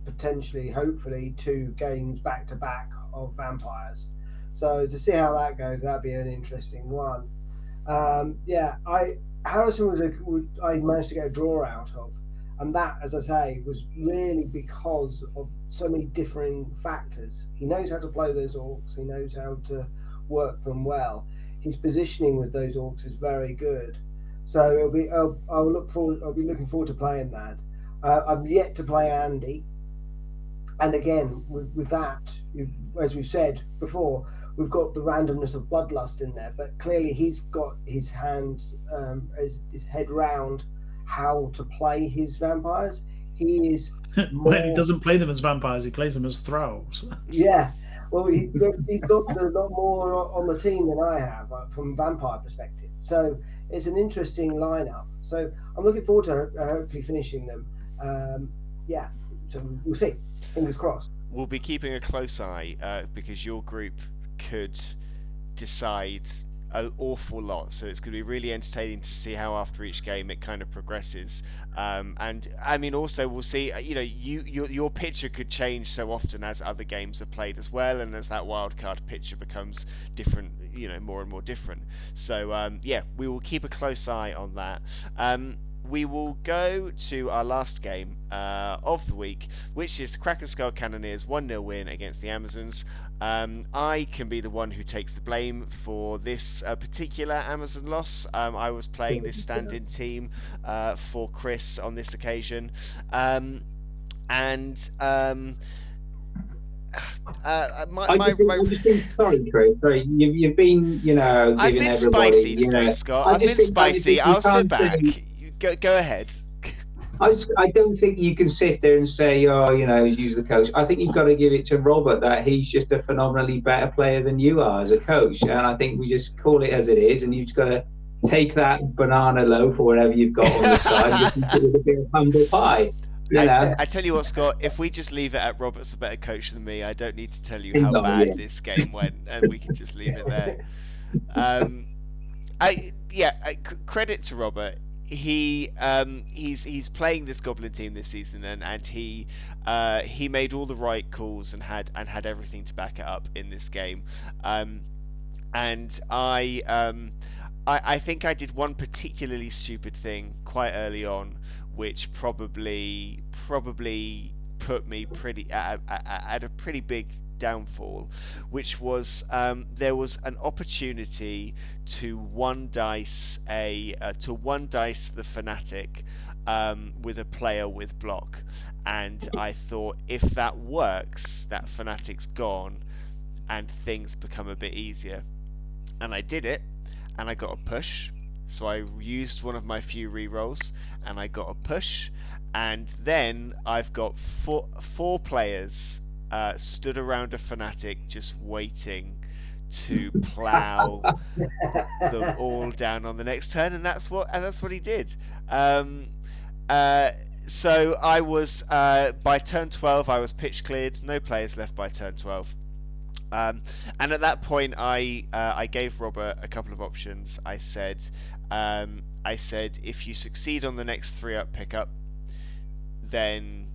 potentially, hopefully, 2 games back to back of vampires. So to see how that goes, that'd be an interesting one. Harrison I managed to get a draw out of. And that, as I say, was really because of so many differing factors. He knows how to play those orcs. He knows how to work them well. His positioning with those orcs is very good. So I'll be looking forward to playing that. I've yet to play Andy. And again, with that, as we've said before, we've got the randomness of Bloodlust in there. But clearly, he's got his hands, his head round how to play his vampires. He is Well, he doesn't play them as vampires, he plays them as thralls. Yeah, well, he's got a lot more on the team than I have from vampire perspective. So it's an interesting lineup. So I'm looking forward to hopefully finishing them. So we'll see. Fingers crossed. We'll be keeping a close eye because your group could decide an awful lot, so it's going to be really entertaining to see how after each game it kind of progresses. And I mean, also we'll see. Your picture could change so often as other games are played as well, and as that wildcard picture becomes different, more and more different. So we will keep a close eye on that. We will go to our last game of the week, which is the Kraken Skull Cannoneers 1-0 win against the Amazons. I can be the one who takes the blame for this particular Amazon loss. I was playing this stand-in team for Chris on this occasion. Sorry, Chris. Sorry, you've been, giving I've been everybody, spicy today, Scott. I've been spicy. I'll sit back. Go ahead. I don't think you can sit there and say, he's the coach. I think you've got to give it to Robert that he's just a phenomenally better player than you are as a coach. And I think we just call it as it is, and you've just got to take that banana loaf or whatever you've got on the side with a bit of humble pie. I tell you what, Scott, if we just leave it at Robert's a better coach than me, I don't need to tell you how bad this game went, and we can just leave it there. Credit to Robert. He's playing this Goblin team this season, and he made all the right calls and had everything to back it up in this game. And I think I did one particularly stupid thing quite early on, which probably put me at a pretty big downfall, which was there was an opportunity to one dice the Fanatic with a player with block, and I thought if that works, that Fanatic's gone and things become a bit easier, and I did it, and I got a push. So I used one of my few rerolls, and I got a push, and then I've got four players stood around a Fanatic just waiting to plow them all down on the next turn, and that's what he did. So I was by turn 12 I was pitch cleared, no players left by turn 12. And at that point, I gave Robert a couple of options. I said, if you succeed on the next 3-up pickup, then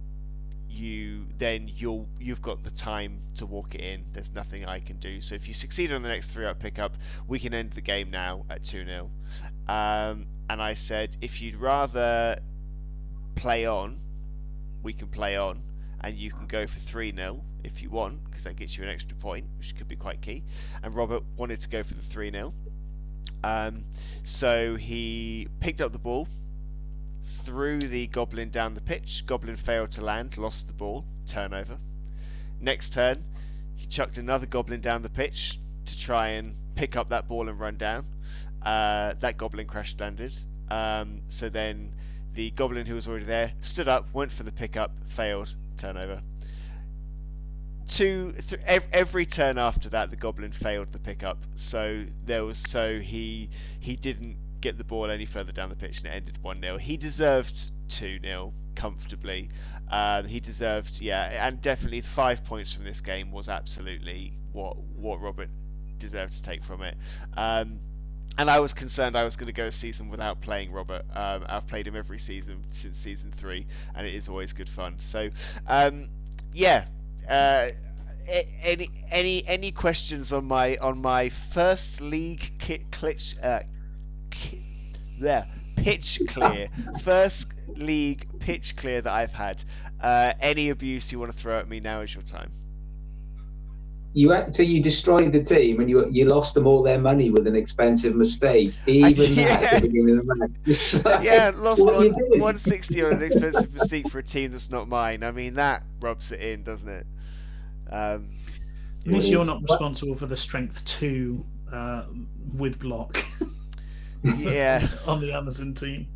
you've got the time to walk it in. There's nothing I can do. So if you succeed on the next 3-up pickup, we can end the game now at 2-0. And I said, if you'd rather play on, we can play on, and you can go for 3-0 if you want, because that gets you an extra point, which could be quite key. And Robert wanted to go for the 3-0. So he picked up the ball, threw the Goblin down the pitch. Goblin failed to land, lost the ball, turnover. Next turn, he chucked another goblin down the pitch to try and pick up that ball and run down. That goblin crash landed. So then the goblin who was already there stood up, went for the pickup, failed, turnover. Every turn after that, the goblin failed the pickup. So he didn't get the ball any further down the pitch, and it ended 1-0. He deserved 2-0 comfortably. He deserved, and definitely 5 points from this game was absolutely what Robert deserved to take from it. And I was concerned I was going to go a season without playing Robert. I've played him every season since season 3, and it is always good fun. So, any questions on my first league pitch clear? First league pitch clear that I've had. Any abuse you want to throw at me, now is your time. So you destroyed the team and you lost them all their money with an expensive mistake, even at the beginning of the match. Lost 160 on an expensive mistake for a team that's not mine. I mean, that rubs it in, doesn't it? At least you're not responsible for the strength 2 with block. Yeah. On the Amazon team.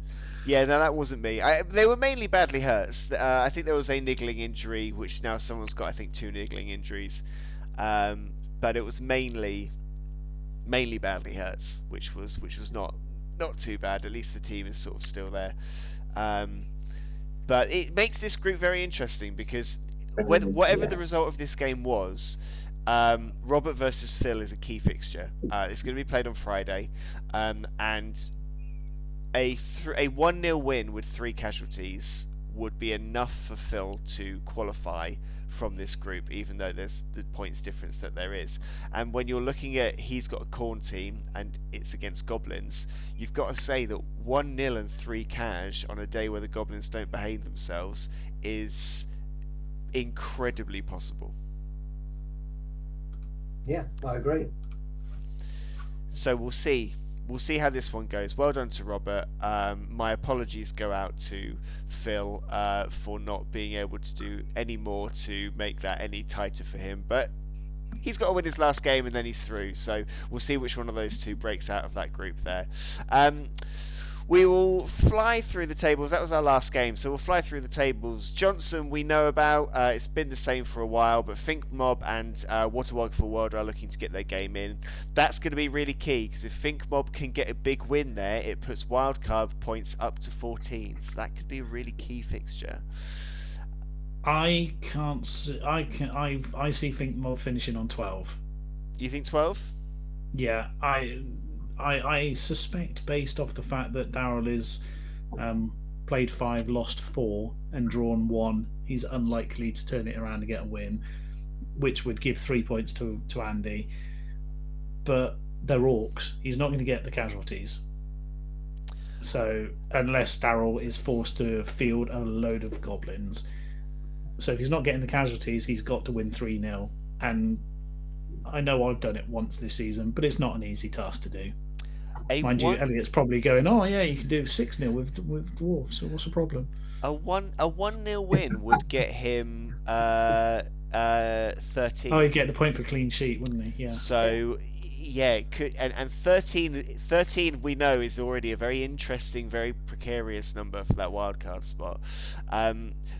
Yeah, no, that wasn't me. They were mainly badly hurt. I think there was a niggling injury, which now someone's got, I think, 2 niggling injuries. But it was mainly badly hurt, which was not too bad. At least the team is sort of still there. But it makes this group very interesting because whatever the result of this game was, Robert versus Phil is a key fixture. It's going to be played on Friday, and a 1-0 win with 3 casualties would be enough for Phil to qualify from this group, even though there's the points difference that there is. And when you're looking at, he's got a Khorne team and it's against goblins, you've got to say that 1-0 and 3 cash on a day where the goblins don't behave themselves is incredibly possible. Yeah, I agree. So we'll see how this one goes. Well done to Robert. My apologies go out to Phil for not being able to do any more to make that any tighter for him, but he's got to win his last game and then he's through, so we'll see which one of those two breaks out of that group there. We will fly through the tables. That was our last game, so we'll fly through the tables. Johnson we know about. It's been the same for a while, but Think Mob and What a Wonderful World are looking to get their game in. That's going to be really key, because if Think Mob can get a big win there, it puts wildcard points up to 14. So that could be a really key fixture. I can't see. I see Think Mob finishing on 12. You think 12? Yeah, I suspect, based off the fact that Darryl is played 5, lost 4, and drawn 1, he's unlikely to turn it around and get a win, which would give 3 points to Andy. But they're orcs. He's not going to get the casualties. So, unless Darryl is forced to field a load of goblins. So if he's not getting the casualties, he's got to win 3-0. And I know I've done it once this season, but it's not an easy task to do. Mind you, Elliot's probably going, oh yeah, you can do 6-0 with dwarves, so what's the problem? A 1-0 win would get him 13. Oh, he'd get the point for clean sheet, wouldn't he? Yeah. So yeah, it could, and 13 we know is already a very interesting, very precarious number for that wildcard spot.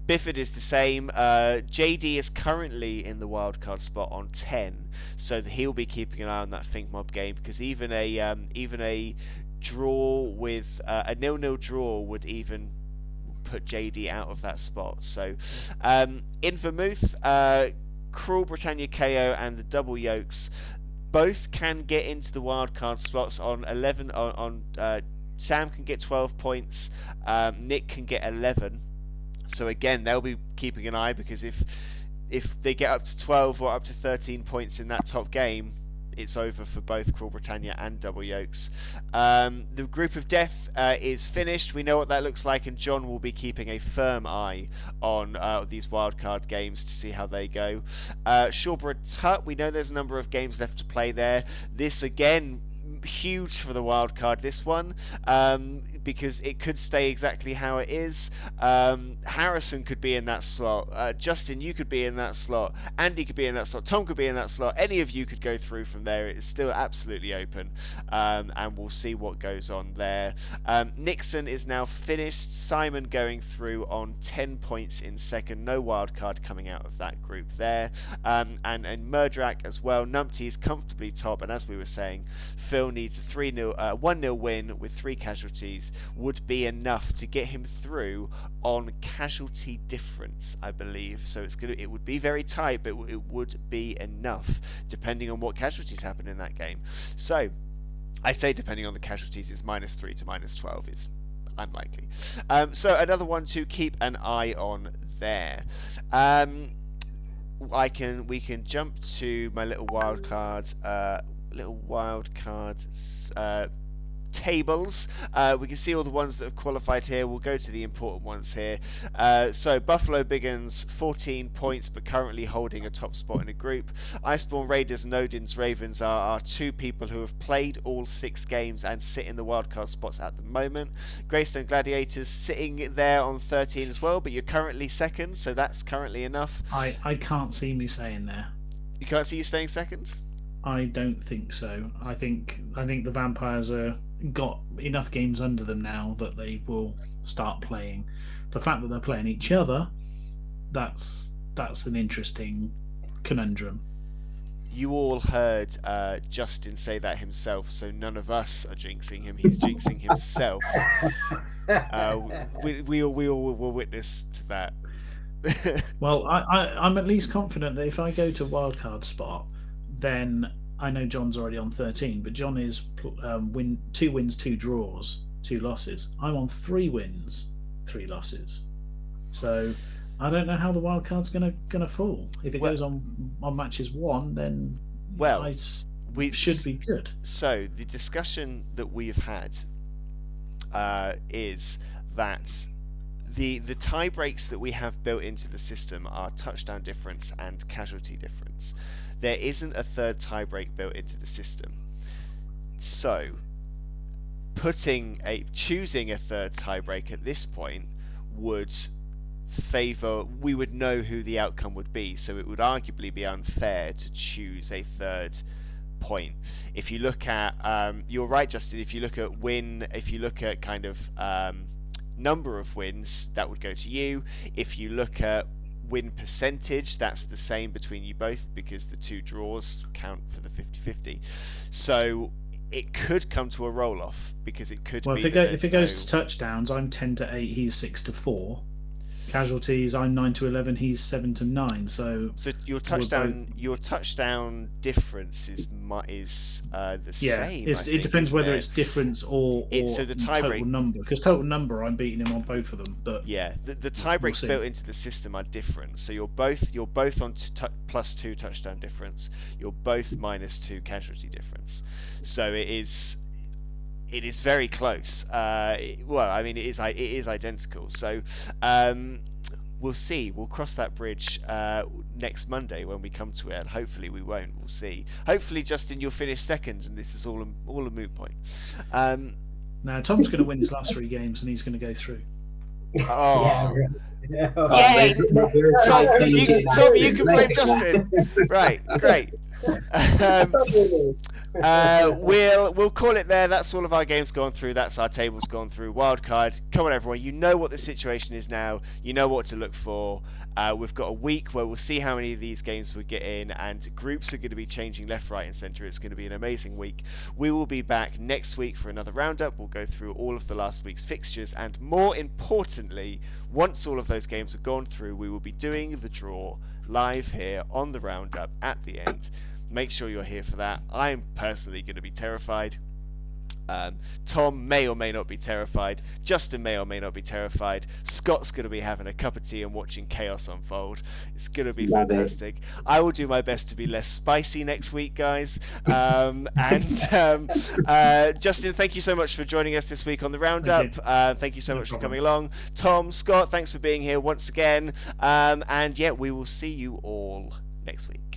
Bifford is the same. JD is currently in the wildcard spot on 10, so he'll be keeping an eye on that Think Mob game, because even a draw with a 0-0 draw would even put JD out of that spot. So in Vermouth, Cruel, Britannia KO and the Double Yolks both can get into the wildcard slots on 11. Sam can get 12 points. Nick can get 11. So again, they'll be keeping an eye, because if they get up to 12 or up to 13 points in that top game, it's over for both Cruel Britannia and Double Yolks. The Group of Death is finished. We know what that looks like, and John will be keeping a firm eye on these wildcard games to see how they go. Shawbrook Hut, we know there's a number of games left to play there. This again, huge for the wild card, this one. because it could stay exactly how it is. Harrison could be in that slot. Justin, you could be in that slot. Andy could be in that slot. Tom could be in that slot. Any of you could go through from there. It's still absolutely open, and we'll see what goes on there. Nixon is now finished. Simon going through on 10 points in second. No wild card coming out of that group there. And Murdrak as well. Numpty is comfortably top, and as we were saying, Phil needs a 1-0 win with 3 casualties would be enough to get him through on casualty difference, I believe. So it would be very tight, but it would be enough depending on what casualties happen in that game. So I say depending on the casualties, it's -3 to -12 is unlikely. So another one to keep an eye on there. We can jump to my little wild card tables. We can see all the ones that have qualified here. We'll go to the important ones here. So Buffalo Biggins 14 points, but currently holding a top spot in a group. Iceborne Raiders and Odin's Ravens are 2 people who have played all 6 games and sit in the wildcard spots at the moment. Greystone Gladiators sitting there on 13 as well, but you're currently second, so that's currently enough. I can't see me staying there. You can't see you staying second? I don't think so. I think the Vampires are got enough games under them now that they will start playing. The fact that they're playing each other, that's an interesting conundrum. You all heard Justin say that himself, so none of us are jinxing him. He's jinxing himself. We all were witness to that. Well, I'm at least confident that if I go to wildcard spot, then I know John's already on 13, but John is 2 wins, 2 draws, 2 losses. I'm on 3 wins, 3 losses. So I don't know how the wild card's gonna fall. If it goes on matches 1, then we should be good. So the discussion that we've had is that the tie breaks that we have built into the system are touchdown difference and casualty difference. There isn't a third tiebreak built into the system. So, choosing a third tiebreak at this point would favour. We would know who the outcome would be, so it would arguably be unfair to choose a third point. If you look at, you're right, Justin. If you look at kind of number of wins, that would go to you. If you look at win percentage, that's the same between you both, because the 2 draws count for the 50-50. So it could come to a roll-off, because it could be if it goes to touchdowns, I'm 10-8, he's 6-4. Casualties, I'm 9-11, he's 7-9. So your touchdown difference is the same. It depends whether it's difference or the total number. Because total number, I'm beating him on both of them. But yeah, the tie breaks built into the system are different. So you're both on +2 touchdown difference. You're both -2 casualty difference. So it is very close. It is identical. So we'll see. We'll cross that bridge next Monday when we come to it, and hopefully we won't. We'll see. Hopefully, Justin, you'll finish second, and this is all a moot point. Now Tom's going to win his last 3 games, and he's going to go through. Oh. Yeah. Yay! Tom, you can blame Justin. Right, great. We'll call it there. That's all of our games gone through. That's our tables gone through. Wildcard. Come on, everyone. You know what the situation is now. You know what to look for. We've got a week where we'll see how many of these games we get in, and groups are going to be changing left, right, and centre. It's going to be an amazing week. We will be back next week for another roundup. We'll go through all of the last week's fixtures, and more importantly, once all of those games have gone through, we will be doing the draw live here on the roundup at the end. Make sure you're here for that. I'm personally going to be terrified. Tom may or may not be terrified. Justin may or may not be terrified. Scott's going to be having a cup of tea and watching chaos unfold. It's going to be fantastic. I will do my best to be less spicy next week, guys. Justin, thank you so much for joining us this week on the Roundup. Thank you so much for coming along. Tom, Scott, thanks for being here once again. And yeah, we will see you all next week.